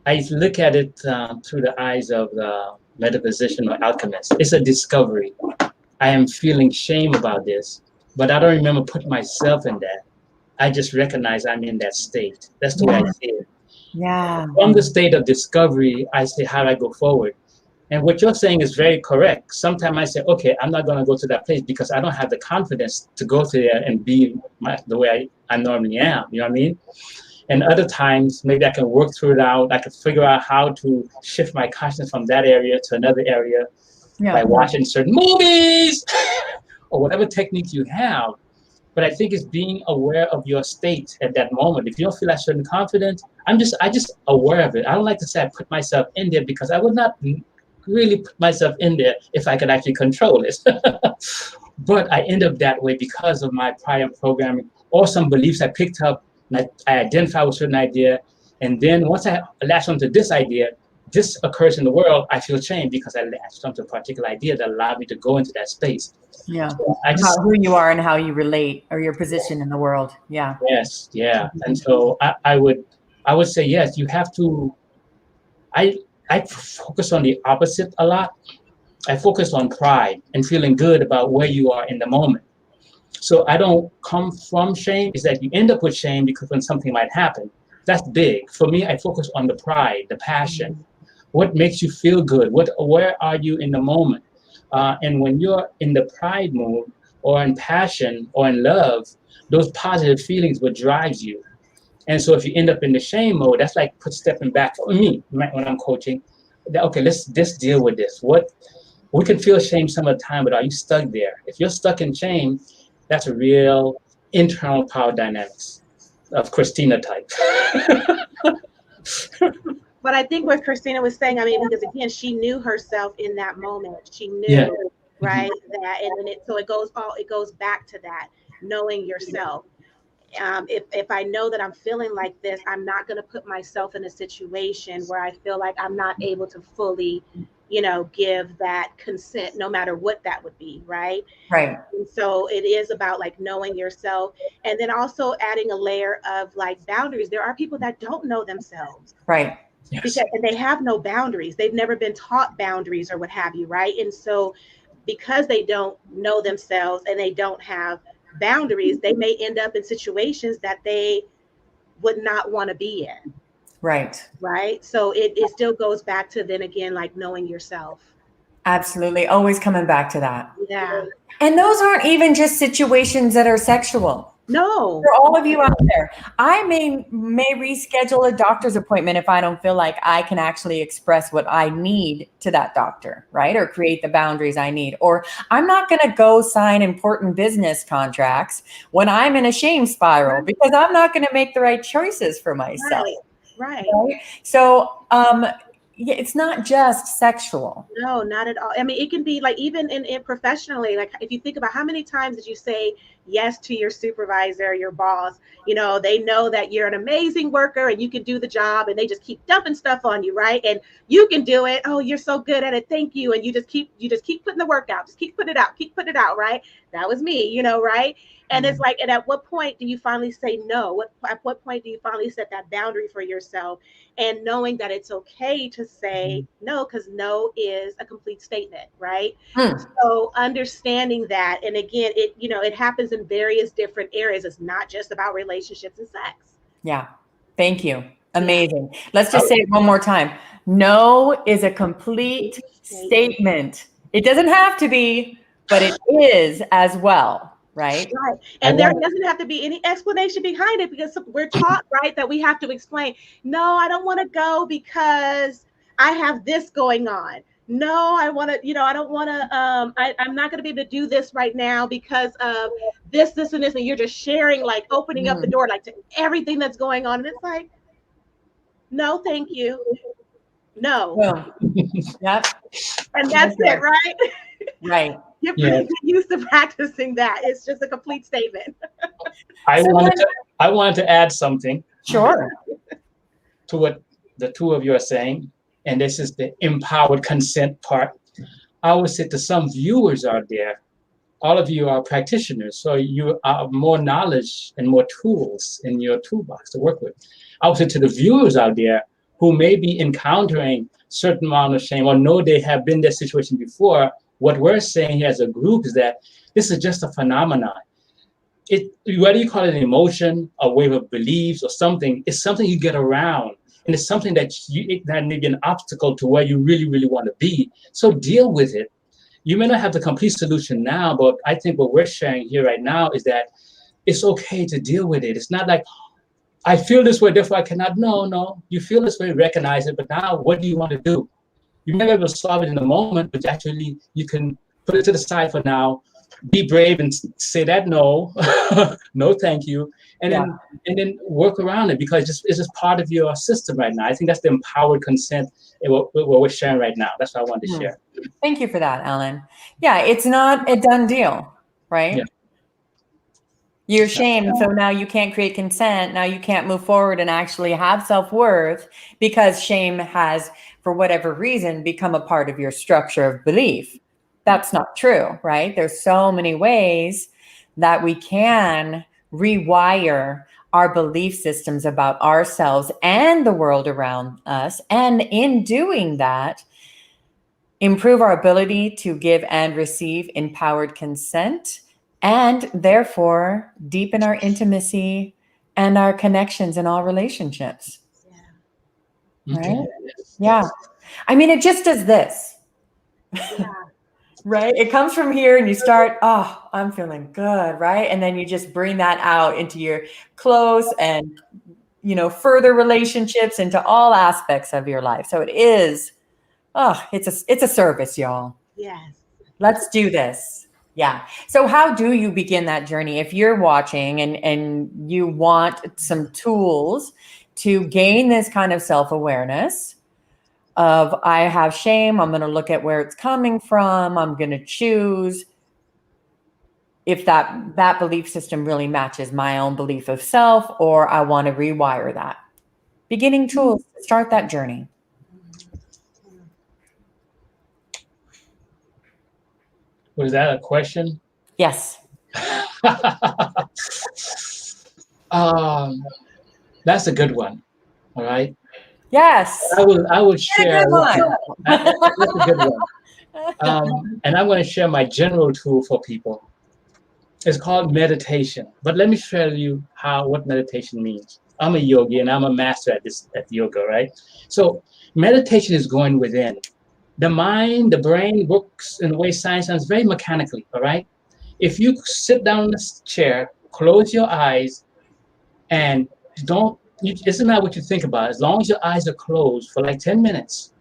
I look at it through the eyes of the metaphysician or alchemist. It's a discovery. I am feeling shame about this, but I don't remember putting myself in that. I just recognize I'm in that state. That's the way I see it. Yeah. From the state of discovery, I say, how do I go forward? And what you're saying is very correct. Sometimes I say, okay, I'm not going to go to that place because I don't have the confidence to go to there and be the way I normally am. You know what I mean? And other times, maybe I can work through it out. I can figure out how to shift my consciousness from that area to another area by watching certain movies or whatever techniques you have. But I think it's being aware of your state at that moment. If you don't feel that certain confidence, I just aware of it. I don't like to say I put myself in there because I would not really put myself in there if I could actually control it. But I end up that way because of my prior programming or some beliefs I picked up. And I identify with a certain idea. And then once I latch onto this idea, this occurs in the world, I feel shame because I latched onto a particular idea that allowed me to go into that space. Yeah. So who you are and how you relate, or your position in the world. Yeah. Yes. Yeah. And so I would say, yes, you have to, I focus on the opposite a lot. I focus on pride and feeling good about where you are in the moment. So I don't come from shame. Is that you end up with shame because when something might happen, that's big. For me, I focus on the pride, the passion. What makes you feel good? Where are you in the moment? And when you're in the pride mood or in passion or in love, those positive feelings what drives you. And so if you end up in the shame mode, that's like stepping back for me when I'm coaching. Okay, let's deal with this. We can feel shame some of the time, but are you stuck there? If you're stuck in shame, that's a real internal power dynamics of Christina type. But I think what Christina was saying, because again, she knew herself in that moment. She knew, right, that, and it goes back to that, knowing yourself. If I know that I'm feeling like this, I'm not going to put myself in a situation where I feel like I'm not able to fully, give that consent, no matter what that would be, right? Right. And so it is about like knowing yourself, and then also adding a layer of like boundaries. There are people that don't know themselves. Right. Because they have no boundaries. They've never been taught boundaries or what have you, right? And so because they don't know themselves and they don't have boundaries, they may end up in situations that they would not want to be in. Right. Right. So it still goes back to then again, like knowing yourself. Absolutely. Always coming back to that. Yeah. And those aren't even just situations that are sexual. No. For all of you out there, I may reschedule a doctor's appointment if I don't feel like I can actually express what I need to that doctor, right? Or create the boundaries I need. Or I'm not going to go sign important business contracts when I'm in a shame spiral because I'm not going to make the right choices for myself. Right. So, yeah, it's not just sexual. No, not at all. I mean, it can be like even in professionally, like if you think about how many times did you say yes to your supervisor, your boss, you know, they know that you're an amazing worker and you can do the job and they just keep dumping stuff on you, right? And you can do it. Oh, you're so good at it. Thank you. And you just keep putting the work out. Just keep putting it out, right? That was me, you know, right? And it's like, and at what point do you finally say no? At what point do you finally set that boundary for yourself? And knowing that it's okay to say no, because no is a complete statement, right? So understanding that, and again, it happens in various different areas. It's not just about relationships and sex. Yeah. Thank you. Amazing. Let's just say it one more time. No is a complete statement. It doesn't have to be, but it is as well. Right. Right. And there doesn't have to be any explanation behind it because we're taught, right, that we have to explain. No, I don't want to go because I have this going on. No, I want to, I don't want to, I'm not going to be able to do this right now because of this, and this. And you're just sharing, like opening up the door, like to everything that's going on. And it's like, no, thank you. No. Yep. And that's it, right? Right. You're pretty used to practicing that. It's just a complete statement. I wanted to add something. Sure. To what the two of you are saying, and this is the empowered consent part. I would say to some viewers out there, all of you are practitioners, so you have more knowledge and more tools in your toolbox to work with. I would say to the viewers out there who may be encountering certain amount of shame or know they have been in that situation before, what we're saying here as a group is that this is just a phenomenon. Whether you call it an emotion, a wave of beliefs or something, it's something you get around. And it's something that may be an obstacle to where you really, really want to be. So deal with it. You may not have the complete solution now, but I think what we're sharing here right now is that it's okay to deal with it. It's not like, I feel this way, therefore I cannot. No. You feel this way, recognize it, but now what do you want to do? You may be able to solve it in the moment, but actually you can put it to the side for now, be brave and say that no, no thank you, and then work around it because it's just part of your system right now. I think that's the empowered consent what we're sharing right now. That's what I wanted to share. Thank you for that, Alan. Yeah, it's not a done deal, right? Yeah. You're shamed, so now you can't create consent. Now you can't move forward and actually have self-worth because shame has, for whatever reason, become a part of your structure of belief. That's not true, right? There's so many ways that we can rewire our belief systems about ourselves and the world around us. And in doing that, improve our ability to give and receive empowered consent, and therefore deepen our intimacy and our connections in all relationships. Yeah. Right? Okay. Yeah. I mean, it just does this. Yeah. Right? It comes from here and you start, oh, I'm feeling good, right? And then you just bring that out into your close and, further relationships, into all aspects of your life. So it is, it's a service, y'all. Yes. Let's do this. Yeah. So how do you begin that journey? If you're watching and you want some tools to gain this kind of self-awareness of, I have shame, I'm going to look at where it's coming from, I'm going to choose if that belief system really matches my own belief of self, or I want to rewire that. Beginning tools to start that journey. Was that a question? Yes. That's a good one. All right. Yes. I would share. That's a good one. And I'm going to share my general tool for people. It's called meditation. But let me show you what meditation means. I'm a yogi and I'm a master at yoga, right? So meditation is going within. The mind, the brain works in a way science sounds very mechanically, all right? If you sit down in this chair, close your eyes, and it doesn't matter what you think about. As long as your eyes are closed for like 10 minutes,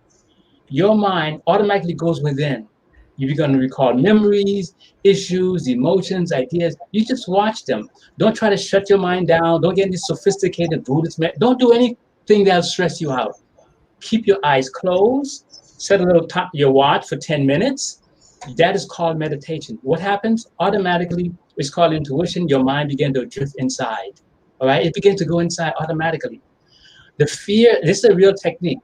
your mind automatically goes within. You're going to recall memories, issues, emotions, ideas. You just watch them. Don't try to shut your mind down. Don't get into sophisticated Buddhist. Don't do anything that'll stress you out. Keep your eyes closed. Set a little time, your watch for 10 minutes. That is called meditation. What happens? Automatically, it's called intuition. Your mind begins to drift inside. All right? It begins to go inside automatically. The fear, this is a real technique.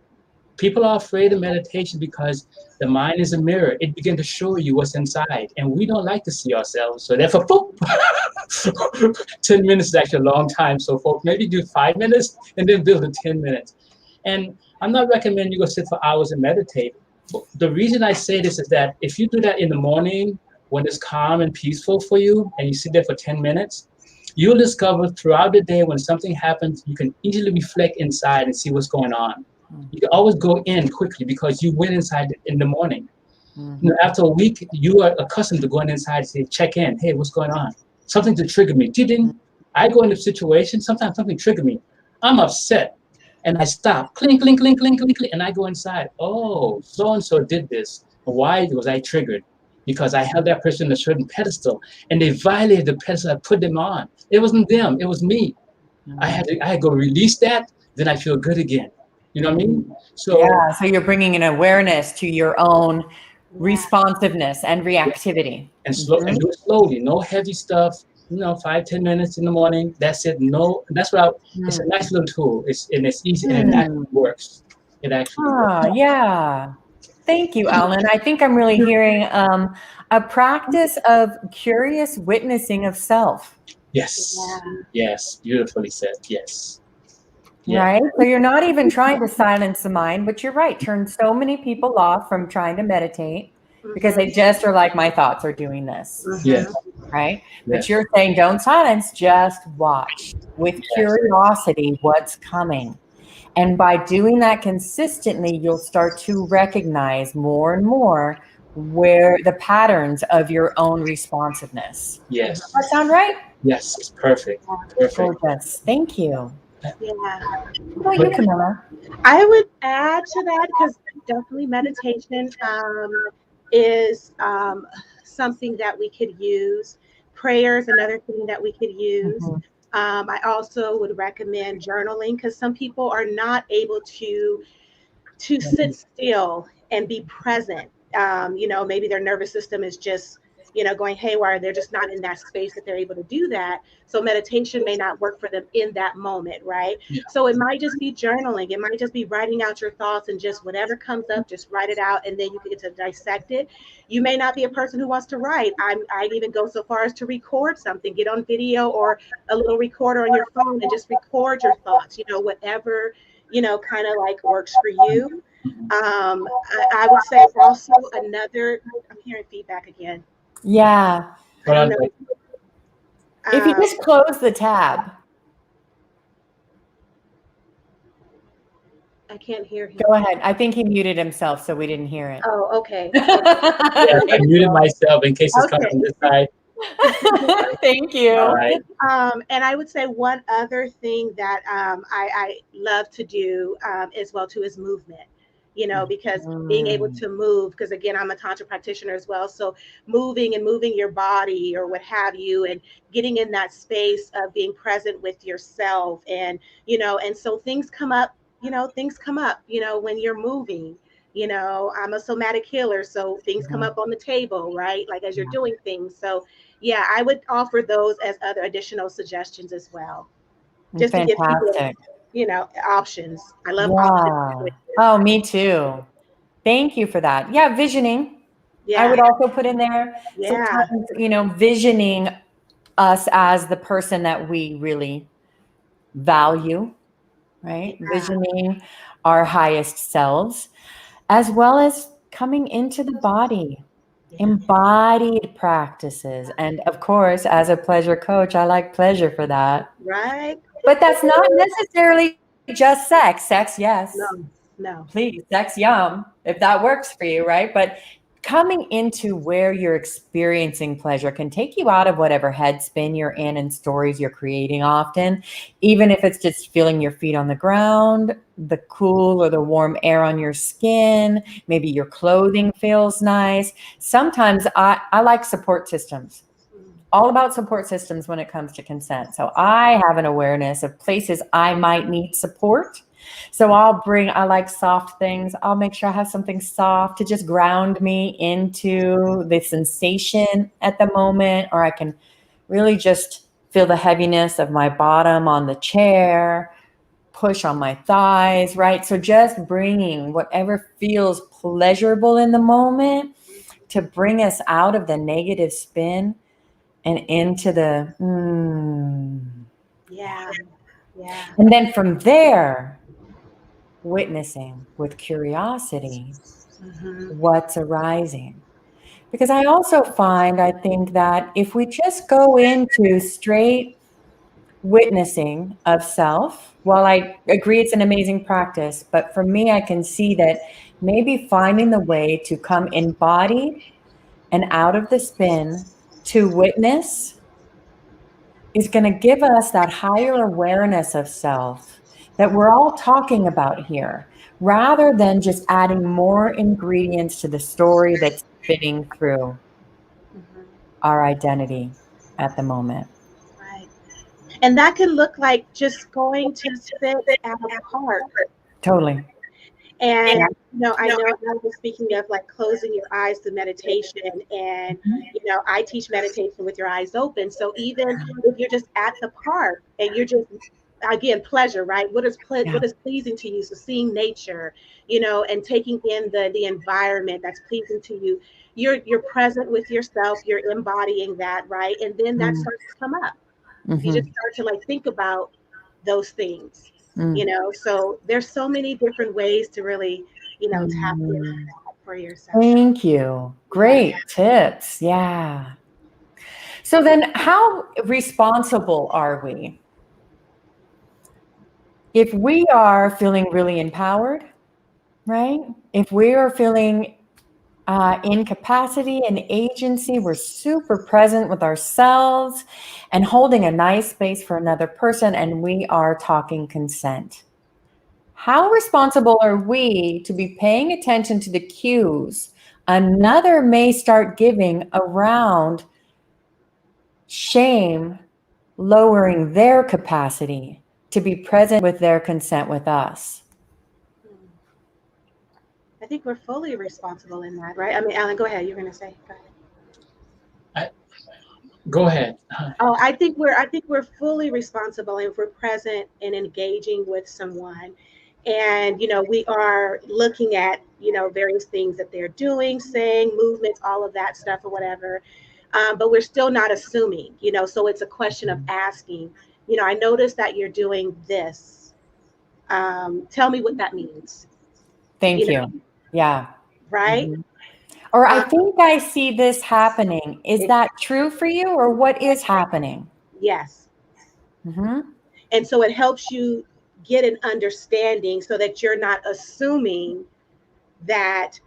People are afraid of meditation because the mind is a mirror. It begins to show you what's inside. And we don't like to see ourselves. So therefore, 10 minutes is actually a long time. So folks, maybe do 5 minutes and then build to 10 minutes. And I'm not recommending you go sit for hours and meditate. The reason I say this is that if you do that in the morning, when it's calm and peaceful for you, and you sit there for 10 minutes, you'll discover throughout the day when something happens, you can easily reflect inside and see what's going on. You can always go in quickly because you went inside in the morning. You know, after a week, you are accustomed to going inside and say, check in. Hey, what's going on? Something to trigger me. I go into situations, sometimes something trigger me. I'm upset. And I stop, clink, clink, clink, clink, clink, clink, and I go inside. Oh, so-and-so did this. Why was I triggered? Because I held that person on a certain pedestal, and they violated the pedestal I put them on. It wasn't them, it was me. I had to go release that, then I feel good again. You know what I mean? So yeah, so you're bringing an awareness to your own responsiveness and reactivity. And and do it slowly, no heavy stuff. 5-10 minutes in the morning. That's it. No, that's what it's a nice little tool. It's easy and it actually works. It actually works. Yeah. Thank you, Alan. I think I'm really hearing a practice of curious witnessing of self. Yes. Yes. Beautifully said. Yes. Yeah. Right. So you're not even trying to silence the mind, but you're right. Turn so many people off from trying to meditate because they just are like, my thoughts are doing this. Yes. Right. But you're saying don't silence, just watch with curiosity what's coming. And by doing that consistently, you'll start to recognize more and more where the patterns of your own responsiveness. Yes. Does that sound right? Yes, it's perfect. Perfect. Gorgeous. Thank you. Yeah. How about you, Camilla? I would add to that because definitely meditation is something that we could use. Prayer is another thing that we could use. I also would recommend journaling because some people are not able to sit still and be present. Maybe their nervous system is just, going haywire. They're just not in that space that they're able to do that. So meditation may not work for them in that moment, right? Yeah. So it might just be journaling. It might just be writing out your thoughts and just whatever comes up, just write it out, and then you can get to dissect it. You may not be a person who wants to write. I'd even go so far as to record something, get on video or a little recorder on your phone and just record your thoughts, whatever, kind of like works for you. I would say also I'm hearing feedback again. Yeah. I don't know. If you just close the tab. I can't hear him. Go ahead. I think he muted himself, so we didn't hear it. Oh, okay. I muted myself in case it's coming from this side. Thank you. All right. And I would say one other thing that I love to do as well too is movement. Because being able to move, because again, I'm a Tantra practitioner as well. So moving your body or what have you, and getting in that space of being present with yourself. And, and so things come up, when you're moving. I'm a somatic healer, so things come up on the table, right? Like as you're doing things. So yeah, I would offer those as other additional suggestions as well. Just to give people, options. I love options. Oh, me too. Thank you for that. Yeah, visioning. I would also put in there. Sometimes, visioning us as the person that we really value, right? Visioning our highest selves, as well as coming into the body, embodied practices. And of course, as a pleasure coach, I like pleasure for that. Right? But that's not necessarily just sex. Sex, yes. No. Please, sex, yum, if that works for you, right? But coming into where you're experiencing pleasure can take you out of whatever head spin you're in and stories you're creating often, even if it's just feeling your feet on the ground, the cool or the warm air on your skin, maybe your clothing feels nice. Sometimes I like support systems. All about support systems when it comes to consent. So I have an awareness of places I might need support. So I like soft things. I'll make sure I have something soft to just ground me into the sensation at the moment, or I can really just feel the heaviness of my bottom on the chair, push on my thighs, right? So just bringing whatever feels pleasurable in the moment to bring us out of the negative spin and into the Yeah. And then from there, witnessing with curiosity what's arising. Because I also I think that if we just go into straight witnessing of self, while I agree it's an amazing practice, but for me, I can see that maybe finding the way to come embodied and out of the spin to witness is going to give us that higher awareness of self that we're all talking about here, rather than just adding more ingredients to the story that's spinning through our identity at the moment. Right. And that can look like just going to sit at a park. Totally. And I know I was speaking of like closing your eyes to meditation, and I teach meditation with your eyes open. So even if you're just at the park and you're just, again, pleasure, right? What is pleasing to you? So seeing nature, and taking in the environment that's pleasing to you. You're present with yourself. You're embodying that, right? And then that starts to come up. You just start to like think about those things. So there's so many different ways to really, tap into that for yourself. Thank you. Great tips. Yeah. So then how responsible are we? If we are feeling really empowered, right? If we are feeling in capacity and agency, we're super present with ourselves and holding a nice space for another person, and we are talking consent. How responsible are we to be paying attention to the cues another may start giving around shame, lowering their capacity to be present with their consent with us? I think we're fully responsible in that, right? I mean, Alan, go ahead. You're going to say. Go ahead. Oh, I think we're fully responsible if we're present and engaging with someone, and we are looking at various things that they're doing, saying, movements, all of that stuff or whatever. But we're still not assuming, so it's a question of asking. I noticed that you're doing this. Tell me what that means. Thank you. Yeah. Right. Or I think I see this happening. Is that true for you, or what is happening? Yes. And so it helps you get an understanding so that you're not assuming that,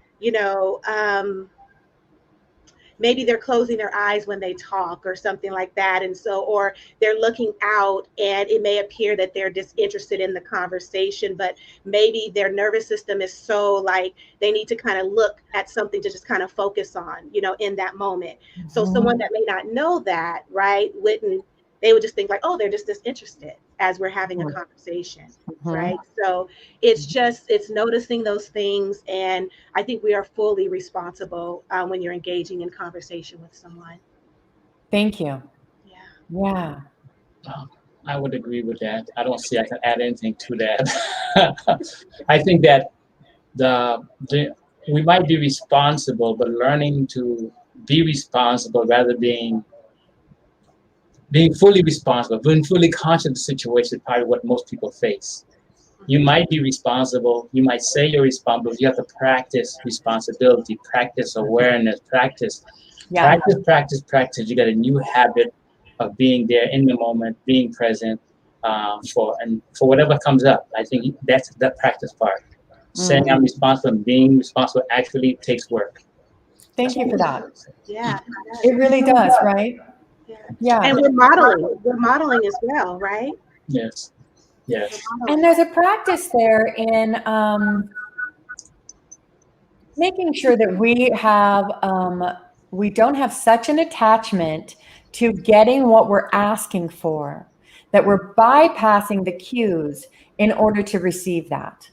maybe they're closing their eyes when they talk or something like that. And so, or they're looking out and it may appear that they're disinterested in the conversation, but maybe their nervous system is so like they need to kind of look at something to just kind of focus on, in that moment. So someone that may not know that, right, they would just think like, oh, they're just disinterested as we're having a conversation, right? So it's noticing those things. And I think we are fully responsible when you're engaging in conversation with someone. Thank you. Yeah. I would agree with that. I don't see I can add anything to that. I think that we might be responsible, but learning to be responsible rather than being fully responsible, being fully conscious of the situation is probably what most people face. You might be responsible. You might say you're responsible. You have to practice responsibility, practice awareness, practice. Practice. You got a new habit of being there in the moment, being present for whatever comes up. I think that's the practice part. Saying I'm responsible and being responsible actually takes work. Thank you for that. Yeah. It really does, right? Yeah. And we're modeling. We're modeling as well, right? Yes. And there's a practice there in making sure that we don't have such an attachment to getting what we're asking for, that we're bypassing the cues in order to receive that.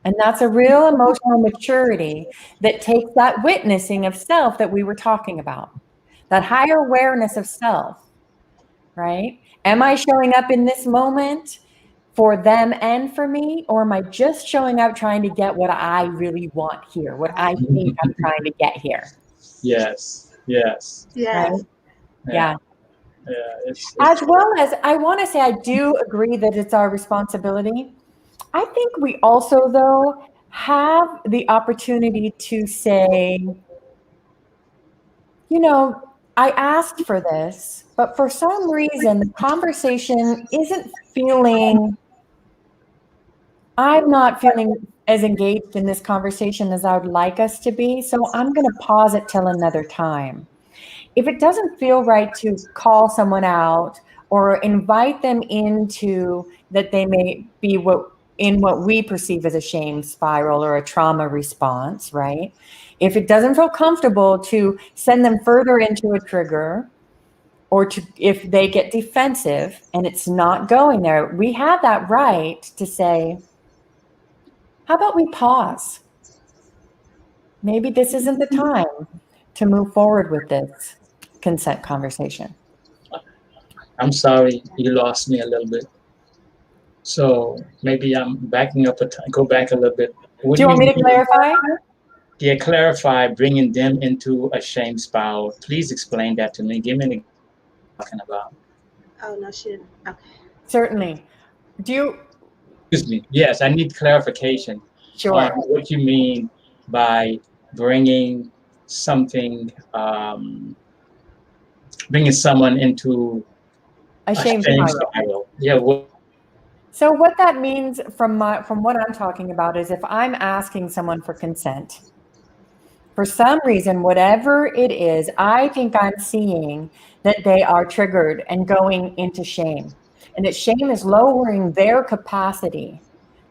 And that's a real emotional maturity that takes that witnessing of self that we were talking about, that higher awareness of self, right? Am I showing up in this moment for them and for me, or am I just showing up trying to get what I really want here, what I think I'm trying to get here? Yes. Right? Yeah. It's As well as, I want to say, I do agree that it's our responsibility. I think we also, though, have the opportunity to say, you know, I asked for this, but for some reason, the conversation isn't feeling, I'm not feeling as engaged in this conversation as I would like us to be. So I'm going to pause it till another time. If it doesn't feel right to call someone out or invite them into that they may be what we perceive as a shame spiral or a trauma response, right? If it doesn't feel comfortable to send them further into a trigger, or if they get defensive and it's not going there, we have that right to say, how about we pause? Maybe this isn't the time to move forward with this consent conversation. I'm sorry, you lost me a little bit. So maybe I'm backing up, go back a little bit. Do you want me to clarify? Yeah, clarify, bringing them into a shame spiral. Please explain that to me. Give me an talking about. Oh, no, she didn't. Okay. Certainly. Excuse me. Yes, I need clarification on what you mean by bringing something, bringing someone into a shame spiral. Yeah. So what that means from what I'm talking about is if I'm asking someone for consent, for some reason, whatever it is, I think I'm seeing that they are triggered and going into shame, and that shame is lowering their capacity.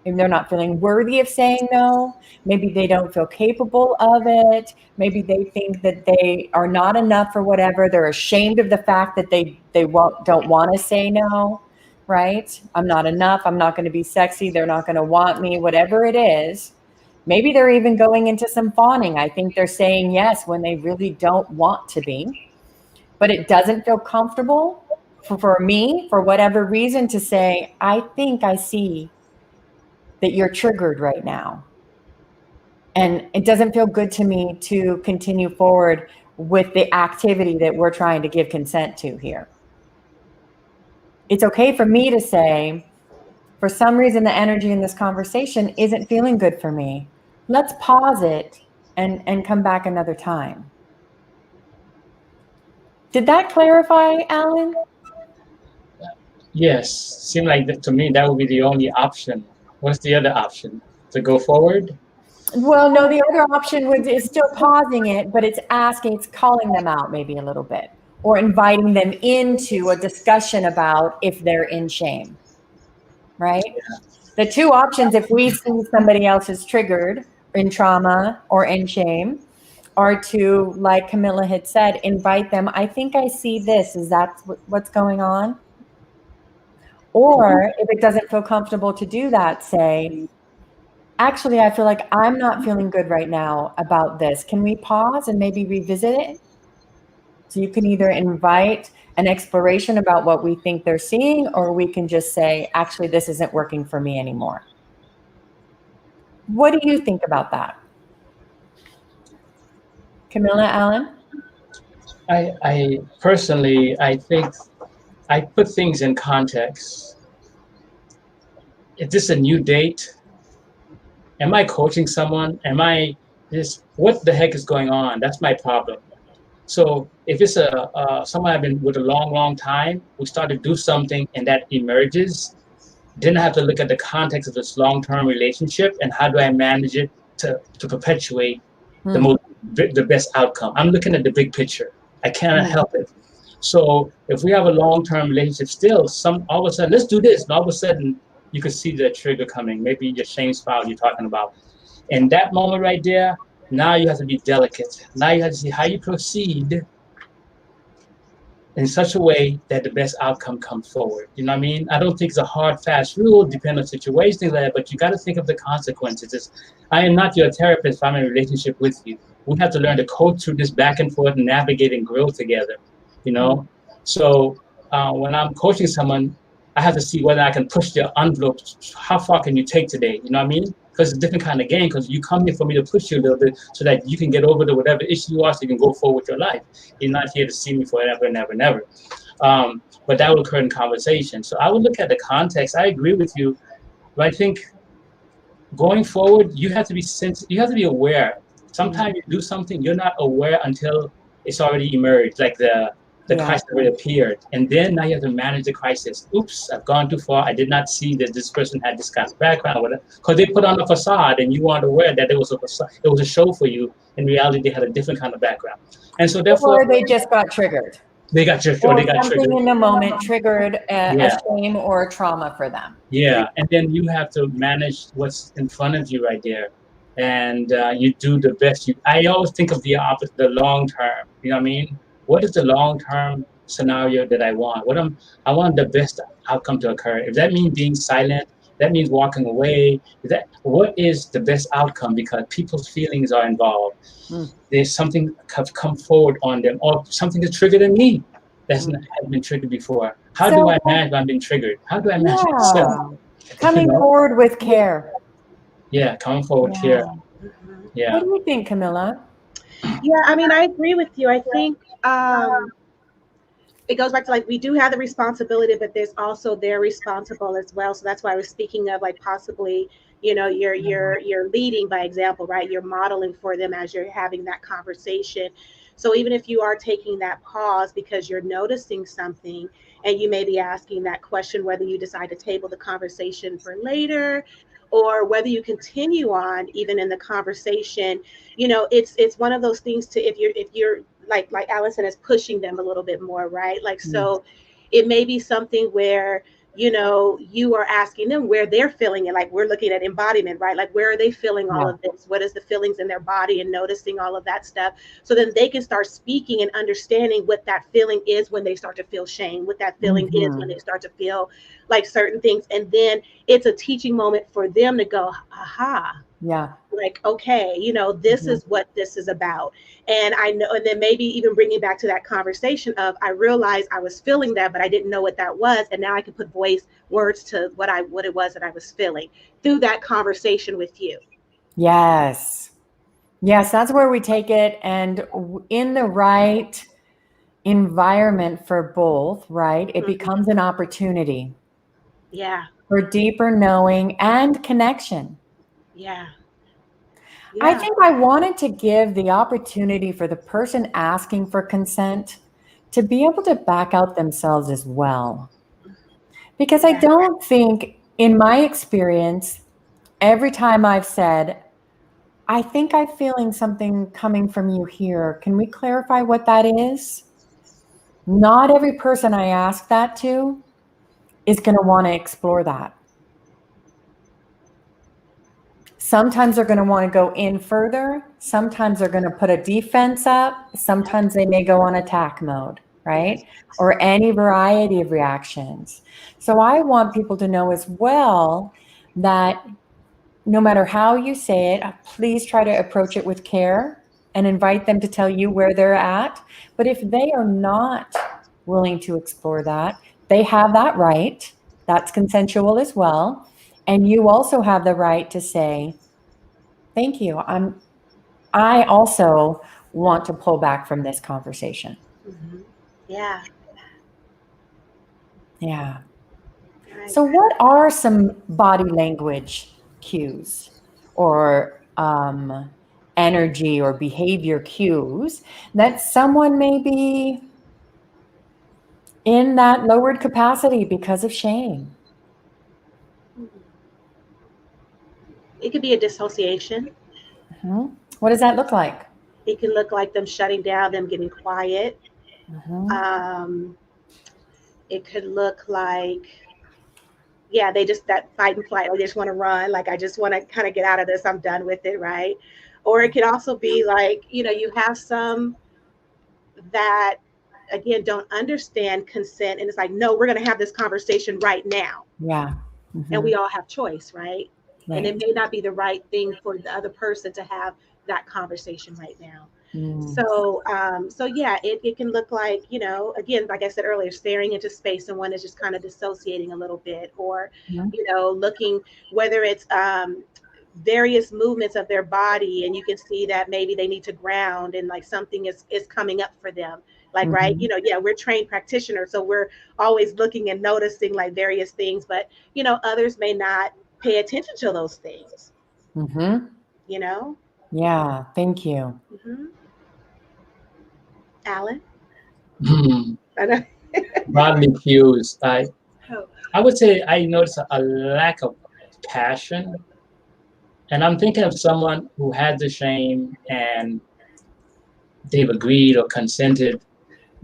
Maybe they're not feeling worthy of saying no. Maybe they don't feel capable of it. Maybe they think that they are not enough for whatever. They're ashamed of the fact that they don't want to say no, right? I'm not enough. I'm not going to be sexy. They're not going to want me, whatever it is. Maybe they're even going into some fawning. I think they're saying yes when they really don't want to be. But it doesn't feel comfortable for me, for whatever reason, to say, I think I see that you're triggered right now. And it doesn't feel good to me to continue forward with the activity that we're trying to give consent to here. It's okay for me to say, for some reason, the energy in this conversation isn't feeling good for me. Let's pause it and come back another time. Did that clarify, Alan? Yes. Seemed like to me that would be the only option. What's the other option? To go forward? Well, no, the other option is still pausing it, but it's calling them out maybe a little bit, or inviting them into a discussion about if they're in shame, right? Yeah. The two options, if we see somebody else is triggered in trauma or in shame, are to, like Camilla had said, invite them. I think I see this. Is that what's going on? Or if it doesn't feel comfortable to do that, say, actually, I feel like I'm not feeling good right now about this. Can we pause and maybe revisit it? So you can either invite an exploration about what we think they're seeing, or we can just say, actually, this isn't working for me anymore. What do you think about that? Camilla, Alan? I personally, I think I put things in context. is this a new date? Am I coaching someone? What the heck is going on? That's my problem. So if it's someone I've been with a long, long time, we start to do something and that emerges, then I have to look at the context of this long-term relationship and how do I manage it to perpetuate the best outcome. I'm looking at the big picture. I cannot help it. So if we have a long-term relationship still, all of a sudden, let's do this. And all of a sudden, you can see the trigger coming. Maybe your shame spiral you're talking about. And that moment right there, now you have to be delicate. Now you have to see how you proceed in such a way that the best outcome comes forward. You know what I mean? I don't think it's a hard, fast rule, depending on situations, things like that, but you got to think of the consequences. I am not your therapist if I'm in a relationship with you. We have to learn to coach through this back and forth and navigate and grow together, you know? So when I'm coaching someone, I have to see whether I can push the envelope. How far can you take today? You know what I mean? Because it's a different kind of game, because you come here for me to push you a little bit so that you can get over the whatever issue you are so you can go forward with your life. You're not here to see me forever and ever and ever. But that would occur in conversation. So I would look at the context. I agree with you, but I think going forward, you have to be aware. Sometimes you do something, you're not aware until it's already emerged, like the crisis already appeared. And then now you have to manage the crisis. Oops, I've gone too far. I did not see that this person had this kind of background, whatever. Because they put on a facade and you weren't aware that it was a facade. It was a show for you. In reality, they had a different kind of background. And so therefore, or they just got triggered. They got triggered. Or something in the moment triggered a shame or a trauma for them. Yeah, and then you have to manage what's in front of you right there. And you do the best I always think of the opposite, the long term. You know what I mean? What is the long-term scenario that I want? I want the best outcome to occur. If that means being silent, that means walking away. What is the best outcome? Because people's feelings are involved. There's something have come forward on them, or something that's triggered in me that's not been triggered before. How do I manage when I'm being triggered? How do I manage myself? Coming forward with care. Yeah, coming forward with care. Yeah. What do you think, Camilla? Yeah, I mean, I agree with you. I think it goes back to, like, we do have the responsibility, but there's also they're responsible as well. So that's why I was speaking of, like, possibly, you know, you're leading by example, right? You're modeling for them as you're having that conversation. So even if you are taking that pause because you're noticing something, and you may be asking that question, whether you decide to table the conversation for later, or whether you continue on even in the conversation, you know, it's one of those things to, if you're like Allison is pushing them a little bit more, right? Like, so it may be something where, you know, you are asking them where they're feeling it. Like, we're looking at embodiment, right? Like, where are they feeling all of this? What is the feelings in their body, and noticing all of that stuff. So then they can start speaking and understanding what that feeling is when they start to feel shame, what that feeling is when they start to feel like certain things. And then it's a teaching moment for them to go, aha. Yeah. Like, okay, you know, this is what this is about. And I know, and then maybe even bringing back to that conversation of, I realized I was feeling that, but I didn't know what that was. And now I can put words to what it was that I was feeling through that conversation with you. Yes. Yes, that's where we take it. And in the right environment for both, right, it becomes an opportunity. Yeah. For deeper knowing and connection. Yeah. I think I wanted to give the opportunity for the person asking for consent to be able to back out themselves as well. Because I don't think, in my experience, every time I've said, I think I'm feeling something coming from you here. Can we clarify what that is? Not every person I ask that to is going to want to explore that. Sometimes they're going to want to go in further. Sometimes they're going to put a defense up. Sometimes they may go on attack mode, right? Or any variety of reactions. So I want people to know as well that no matter how you say it, please try to approach it with care and invite them to tell you where they're at. But if they are not willing to explore that, they have that right. That's consensual as well. And you also have the right to say, thank you. I also want to pull back from this conversation. Yeah. Yeah. Right. So what are some body language cues or energy or behavior cues that someone may be in that lowered capacity because of shame? It could be a dissociation. Mhm. What does that look like? It can look like them shutting down, them getting quiet. Mhm. It could look like, yeah, they just that fight and flight. Or they just want to run. Like, I just want to kind of get out of this. I'm done with it, right? Or it could also be like, you have some that again don't understand consent, and it's like, no, we're going to have this conversation right now, Yeah. and Mhm. we all have choice, right? And it Right. may not be the right thing for the other person to have that conversation right now. Mm. So yeah, it can look like, again, like I said earlier, staring into space, and one is just kind of dissociating a little bit, or Mhm. looking, whether it's various movements of their body, and you can see that maybe they need to ground, and like something is coming up for them, like, right, Mhm. yeah, we're trained practitioners, so we're always looking and noticing like various things, but others may not pay attention to those things, Mhm. you know. Yeah. Thank you. hmm Alan. Hmm. I know. Bodily cues. Oh, I would say I notice a lack of passion. And I'm thinking of someone who had the shame and they've agreed or consented,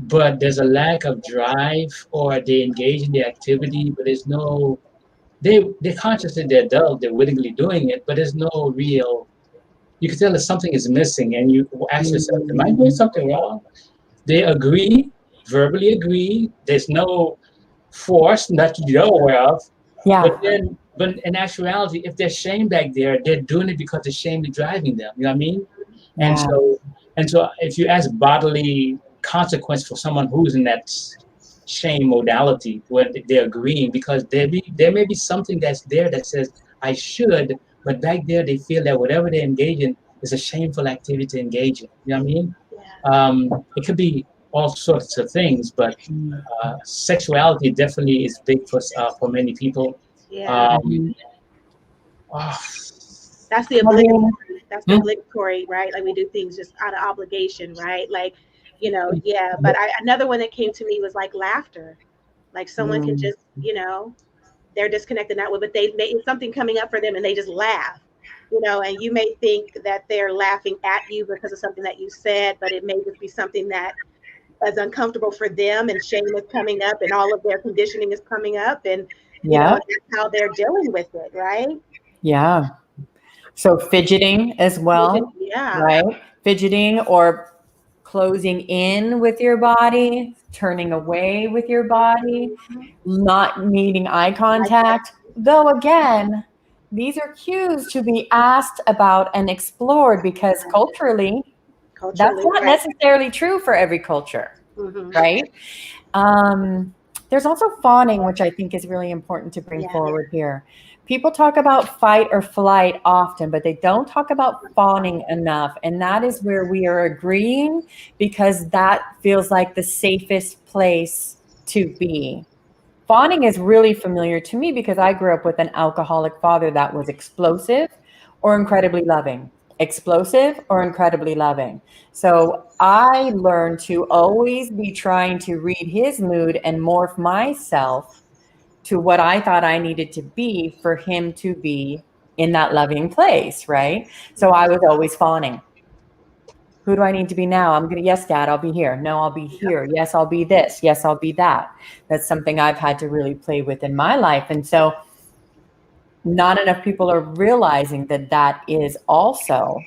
but there's a lack of drive, or they engage in the activity, but there's no, they're conscious that they're adult, they're willingly doing it, but there's no real, you can tell that something is missing, and you ask yourself, am I doing something wrong? They agree, verbally agree, there's no force that you're aware of, but Yeah. in actuality, if there's shame back there, they're doing it because the shame is driving them. You know what I mean? And Yeah. so if you ask bodily consequence for someone who's in that shame modality, where they're agreeing, because there may be something that's there that says I should, but back there they feel that whatever they engage in is a shameful activity to engage in. You know what I mean? yeah, It could be all sorts of things, but Mm. sexuality definitely is big for many people. yeah. Um, Mhm. oh, That's the I obligatory. mean, That's the hmm? obligatory, right? Like, we do things just out of obligation, right? Like, yeah. But another one that came to me was like laughter. Like, someone can mm, just, they're disconnected that way, but they may something coming up for them, and they just laugh. And you may think that they're laughing at you because of something that you said, but it may just be something that is uncomfortable for them, and shame is coming up, and all of their conditioning is coming up, and yeah. that's how they're dealing with it, right? Yeah. So fidgeting as well, Yeah. right? Fidgeting or closing in with your body, turning away with your body, Mhm. not meeting eye Like that. contact. Though again, these are cues to be asked about and explored because culturally, that's Culturally, not right? necessarily true for every culture, hmm right? There's also fawning, which I think is really important to bring Yeah. forward here. People talk about fight or flight often, but they don't talk about fawning enough. And that is where we are agreeing because that feels like the safest place to be. Fawning is really familiar to me because I grew up with an alcoholic father that was explosive or incredibly loving. Explosive or incredibly loving. So I learned to always be trying to read his mood and morph myself to what I thought I needed to be for him to be in that loving place, right? So I was always fawning. Who do I need to be now? I'm going to, yes, dad, I'll be here. No, I'll be here. Yes, I'll be this. Yes, I'll be that. That's something I've had to really play with in my life. And so not enough people are realizing that that is also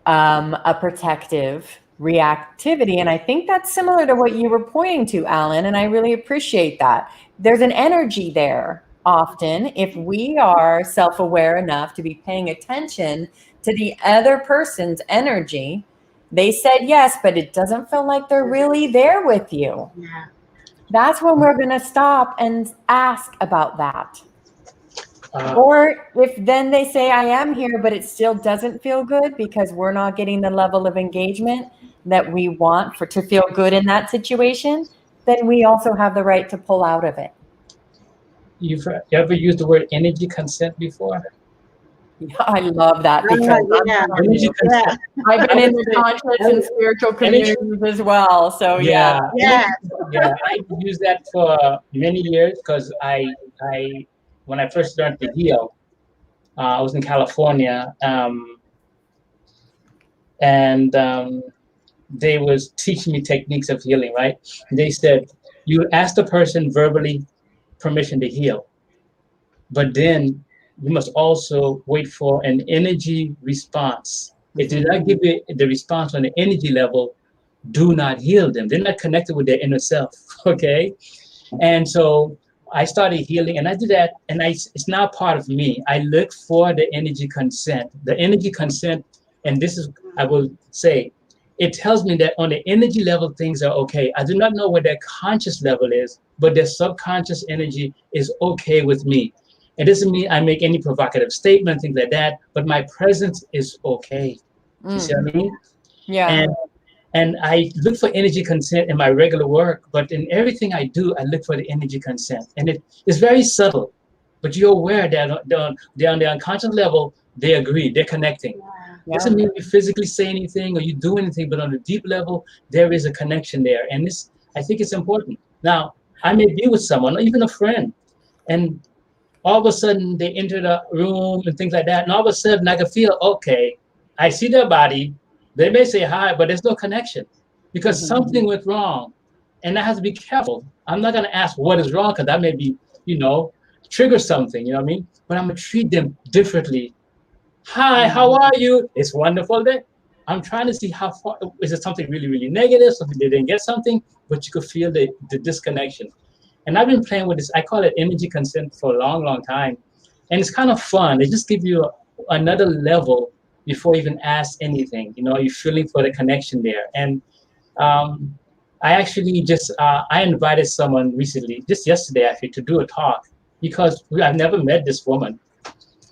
a protective reactivity. And I think that's similar to what you were pointing to, Alan. And I really appreciate that. There's an energy there often if we are self aware enough to be paying attention to the other person's energy. They said yes, but it doesn't feel like they're really there with you. Yeah. That's when we're going to stop and ask about that. uh, Or if then they say, I am here, but it still doesn't feel good because we're not getting the level of engagement that we want to feel good in that situation, then we also have the right to pull out of it. you've ever used the word energy consent before? I love that because yeah. Energy consent. I've been I in would the say- conscious and spiritual communities as well. So Yeah, Yeah. I used that for many years because when I first learned to heal, I was in California, and they was teaching me techniques of healing. Right? They said you ask the person verbally permission to heal, but then you must also wait for an energy response. If they do not give you the response on the energy level, do not heal them. They're not connected with their inner self. Okay. And so I started healing, and I did that, and it's now part of me. I look for the energy consent. The energy consent, and this is, I will say, it tells me that on the energy level, things are okay. I do not know what their conscious level is, but their subconscious energy is okay with me. It doesn't mean I make any provocative statement, things like that, but my presence is okay. You see what I mean? yeah. And I look for energy consent in my regular work, but in everything I do, I look for the energy consent. And it's very subtle, but you're aware that on the unconscious level, they agree, they're connecting. Yeah. Doesn't mean you physically say anything or you do anything, but on a deep level, there is a connection there. And I think it's important. Now, I may be with someone, or even a friend, and all of a sudden they enter the room and things like that. And all of a sudden I can feel, okay, I see their body. They may say hi, but there's no connection because something went wrong. And I have to be careful. I'm not going to ask what is wrong because that may be, trigger something, you know what I mean? But I'm going to treat them differently. Hi, how are you? It's wonderful day. I'm trying to see how far, is it something really, really negative? So they didn't get something, but you could feel the disconnection. And I've been playing with this. I call it energy consent for a long, long time. And it's kind of fun. They just give you another level before you even ask anything. You're feeling for the connection there. And I actually I invited someone recently, just yesterday actually, to do a talk because I've never met this woman,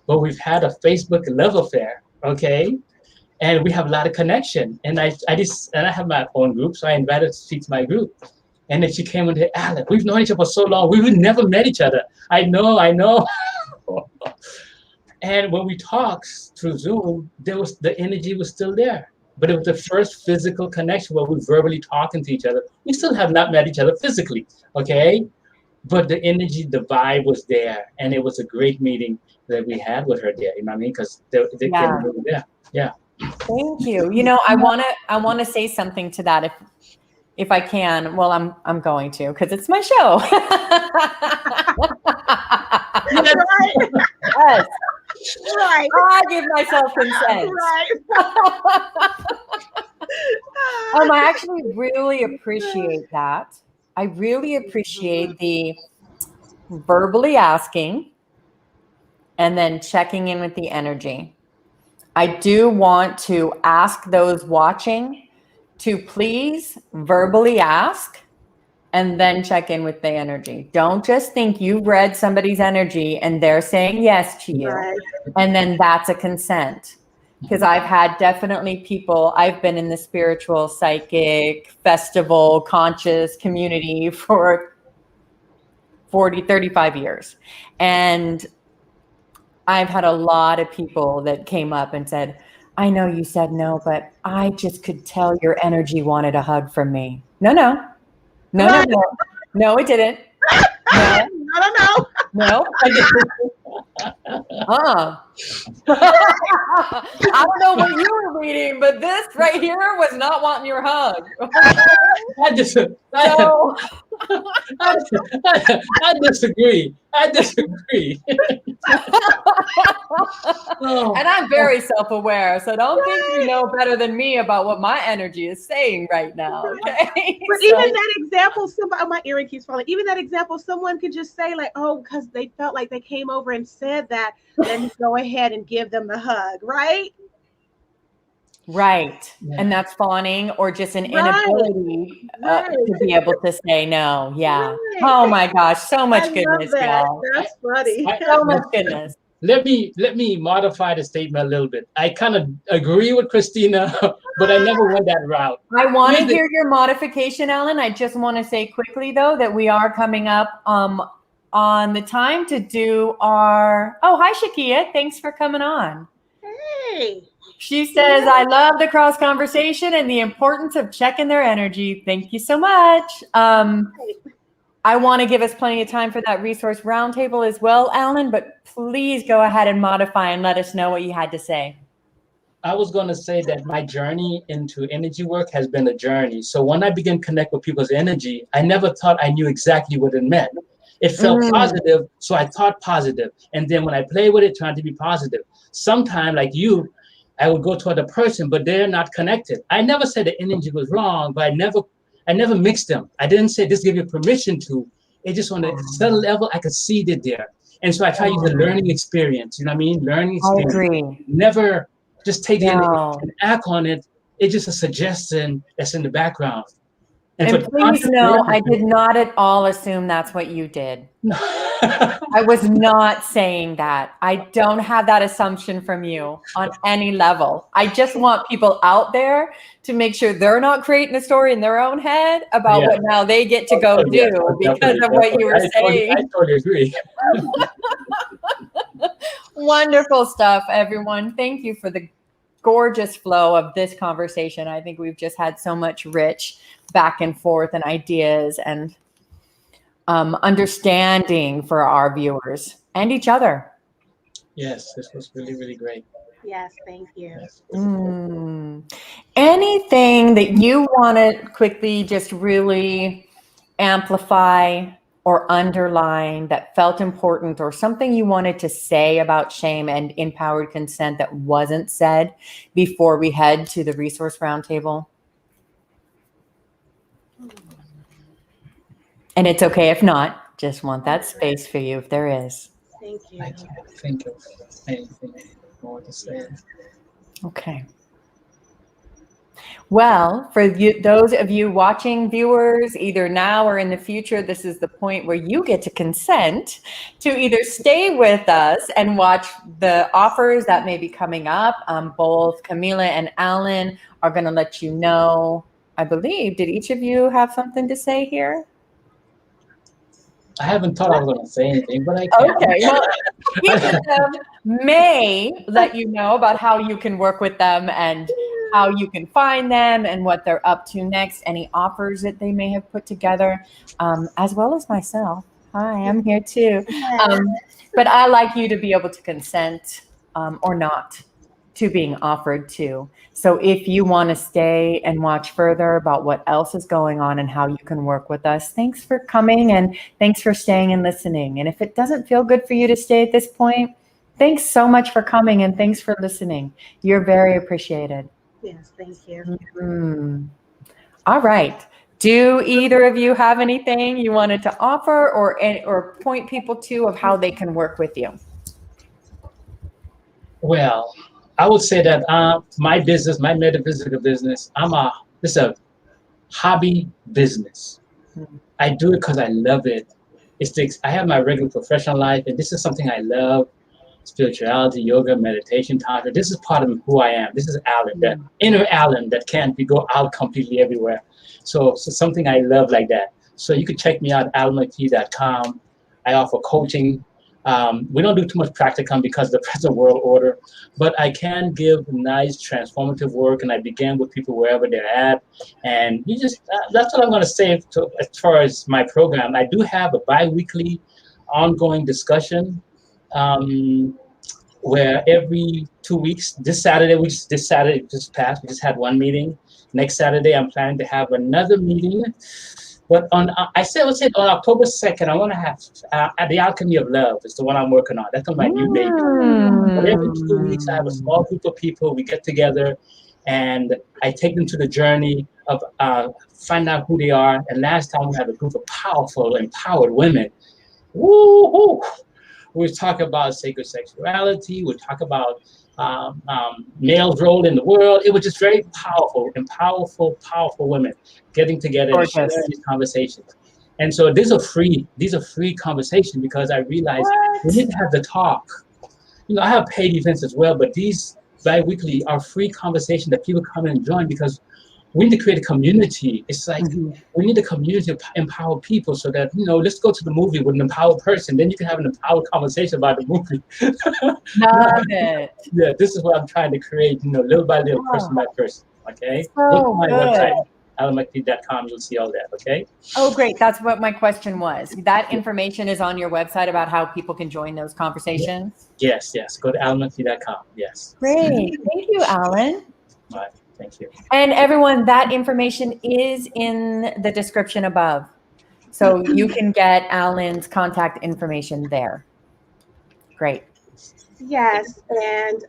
but we've had a Facebook love affair, okay? And we have a lot of connection. And I have my own group, so I invited her to speak to my group. And then she came and said, Alec, we've known each other for so long. We would never met each other. I know. And when we talked through Zoom, the energy was still there. But it was the first physical connection where we were verbally talking to each other. We still have not met each other physically, okay? But the energy, the vibe was there. And it was a great meeting that we had with her there, you know what I mean? Because they came over there. Yeah. Thank you. I want to say something to that if I can. Well, I'm going to because it's my show. Yes. Right. I give myself consent. Right. I actually really appreciate that. I really appreciate the verbally asking and then checking in with the energy. I do want to ask those watching to please verbally ask and then check in with the energy. Don't just think you've read somebody's energy and they're saying yes to you. Right. And then that's a consent. Because I've had definitely people, I've been in the spiritual, psychic, festival, conscious community for 35 years. And I've had a lot of people that came up and said, I know you said no, but I just could tell your energy wanted a hug from me. No, it didn't. No. I don't know. I don't know what you were reading, but this right here was not wanting your hug. I disagree. And I'm very self-aware, so don't think you know better than me about what my energy is saying right now. Okay. But even that example, my earring keeps falling. Even that example, someone could just say like, "Oh, because they felt like they came over and said that." Let me go ahead and give them the hug, right? Right. Yeah. And that's fawning or just an inability to be able to say no. Yeah. Right. Oh my gosh. So much goodness, y'all. That's funny. So much goodness. Let me modify the statement a little bit. I kind of agree with Christina, but I never went that route. I want to hear your modification, Alan. I just want to say quickly though, that we are coming up on the time to do our, oh, hi, Shakia. Thanks for coming on. Hey. She says, I love the cross conversation and the importance of checking their energy. Thank you so much. I want to give us plenty of time for that resource roundtable as well, Alan, but please go ahead and modify and let us know what you had to say. I was going to say that my journey into energy work has been a journey. So when I began to connect with people's energy, I never thought I knew exactly what it meant. It felt positive, so I thought positive. And then when I play with it, trying to be positive. Sometimes, like you, I would go to other person, but they're not connected. I never said the energy was wrong, but I never mixed them. I didn't say this give you permission to. It just on a subtle level, I could see it there. And so I try to use a learning experience. You know what I mean? Learning experience. I agree. Never just take it and act on it. It's just a suggestion that's in the background. And please know, I did not at all assume that's what you did. No. I was not saying that. I don't have that assumption from you on any level. I just want people out there to make sure they're not creating a story in their own head about what now they get to go do because of what you were saying. I totally agree. Wonderful stuff, everyone. Thank you for the gorgeous flow of this conversation. I think we've just had so much rich back and forth and ideas and understanding for our viewers and each other. Yes, this was really, really great. Yes, thank you. Anything that you want to quickly just really amplify or underline that felt important, or something you wanted to say about shame and empowered consent that wasn't said before we head to the resource roundtable? And it's okay if not, just want that space for you if there is. Thank you. I can't think of anything more to say. Okay. Well, for those of you watching, viewers, either now or in the future, this is the point where you get to consent to either stay with us and watch the offers that may be coming up. Both Camilla and Alan are going to let you know, I believe. Did each of you have something to say here? I haven't thought I was going to say anything, but I can. Okay. Well, each of them may let you know about how you can work with them and how you can find them and what they're up to next, any offers that they may have put together, as well as myself. Hi, I'm here too. But I like you to be able to consent or not to being offered to. So if you want to stay and watch further about what else is going on and how you can work with us, thanks for coming and thanks for staying and listening. And if it doesn't feel good for you to stay at this point, thanks so much for coming and thanks for listening. You're very appreciated. Yes, thank you. All right. Do either of you have anything you wanted to offer or point people to of how they can work with you? Well, I would say that my business, my metaphysical business, this is a hobby business. I do it because I love it. I have my regular professional life, and this is something I love. Spirituality, yoga, meditation, tantra. This is part of who I am. This is Alan, that inner Alan that can't go out completely everywhere. So something I love like that. So you can check me out at alanmcphee.com. I offer coaching. We don't do too much practicum because of the present world order, but I can give nice transformative work, and I begin with people wherever they're at. And you just that's what I'm going to say as far as my program. I do have a bi-weekly ongoing discussion where every 2 weeks, this Saturday just passed, we just had one meeting. Next Saturday, I'm planning to have another meeting. But on October 2nd, I want to have at the Alchemy of Love is the one I'm working on. That's on my new baby. But every 2 weeks, I have a small group of people. We get together, and I take them to the journey of find out who they are. And last time, we had a group of powerful, empowered women. Woo-hoo! We talk about sacred sexuality. We talk about male's role in the world. It was just very powerful and powerful women getting together and sharing these conversations. And so these are free conversations because I realized we need to have the talk. You know, I have paid events as well, but these bi-weekly are free conversations that people come and join because we need to create a community. It's like we need a community to empower people so that, let's go to the movie with an empowered person. Then you can have an empowered conversation about the movie. Love it. Yeah, this is what I'm trying to create, little by little, person by person. Okay? So Go to my good. website, alanmcphee.com. You'll see all that. Okay? Oh, great. That's what my question was. That information is on your website about how people can join those conversations? Yes. Go to alanmcphee.com. Yes. Great. Thank you, Alan. All right. Thank you. And everyone, that information is in the description above. So you can get Alan's contact information there. Great. Yes, and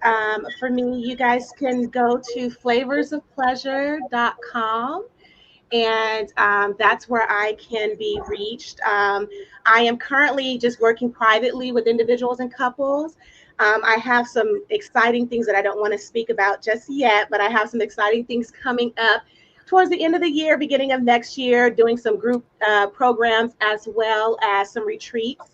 for me, you guys can go to flavorsofpleasure.com, and that's where I can be reached. I am currently just working privately with individuals and couples. I have some exciting things that I don't want to speak about just yet, but I have some exciting things coming up towards the end of the year, beginning of next year, doing some group programs as well as some retreats.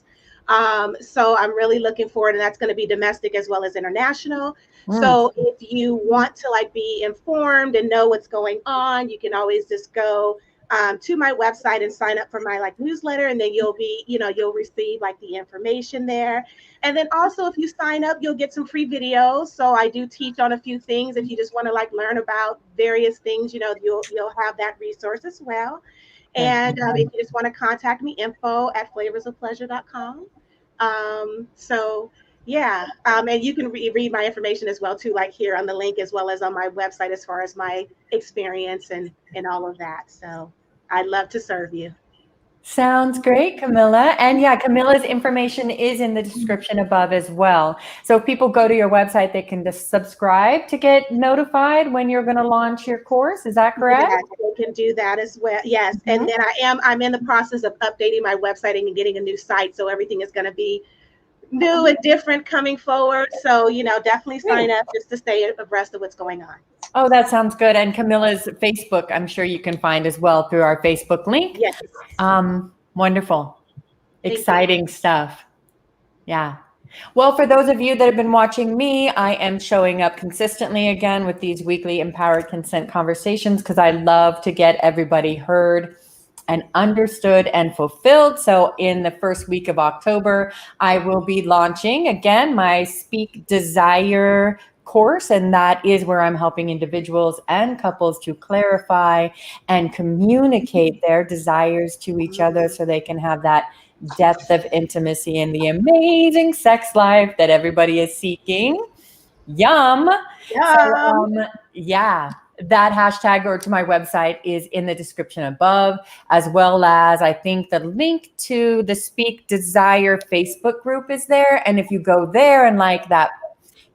So I'm really looking forward, and that's going to be domestic as well as international. So if you want to be informed and know what's going on, you can always just go to my website and sign up for my newsletter, and then you'll be, you'll receive the information there. And then also, if you sign up, you'll get some free videos. So I do teach on a few things. If you just want to learn about various things, you'll have that resource as well. And if you just want to contact me, info@flavorsofpleasure.com. So yeah, and you can read my information as well too, here on the link, as well as on my website, as far as my experience and all of that. So I'd love to serve you. Sounds great, Camilla. And yeah, Camilla's information is in the description above as well. So if people go to your website, they can just subscribe to get notified when you're going to launch your course. Is that correct? Yes, they can do that as well. Yes. And then I'm in the process of updating my website and getting a new site. So everything is going to be new and different coming forward. So, definitely sign up just to stay abreast of what's going on. Oh, that sounds good. And Camilla's Facebook, I'm sure you can find as well through our Facebook link. Yes. Wonderful. Exciting stuff. Yeah. Well, for those of you that have been watching me, I am showing up consistently again with these weekly Empowered Consent conversations because I love to get everybody heard and understood and fulfilled. So in the first week of October, I will be launching again my Speak Desire course, and that is where I'm helping individuals and couples to clarify and communicate their desires to each other so they can have that depth of intimacy and the amazing sex life that everybody is seeking. Yum. So, yeah, that hashtag or to my website is in the description above, as well as I think the link to the Speak Desire Facebook group is there. And if you go there and that,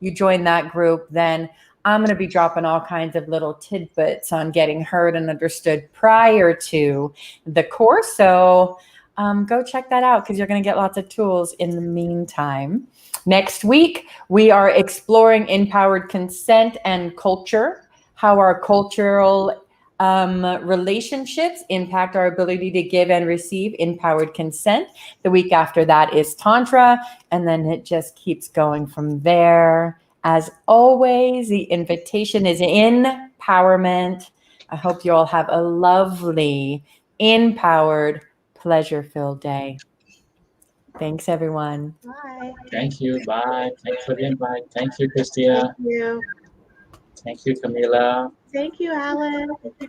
you join that group, then I'm going to be dropping all kinds of little tidbits on getting heard and understood prior to the course. So go check that out because you're going to get lots of tools in the meantime. Next week, we are exploring empowered consent and culture, how our cultural relationships impact our ability to give and receive empowered consent. The week after that is Tantra, and then it just keeps going from there. As always, the invitation is empowerment. I hope you all have a lovely, empowered, pleasure-filled day. Thanks, everyone. Bye. Thank you. Bye. Thanks for the invite. Thank you, Christina. Thank you. Thank you, Camilla. Thank you, Alan.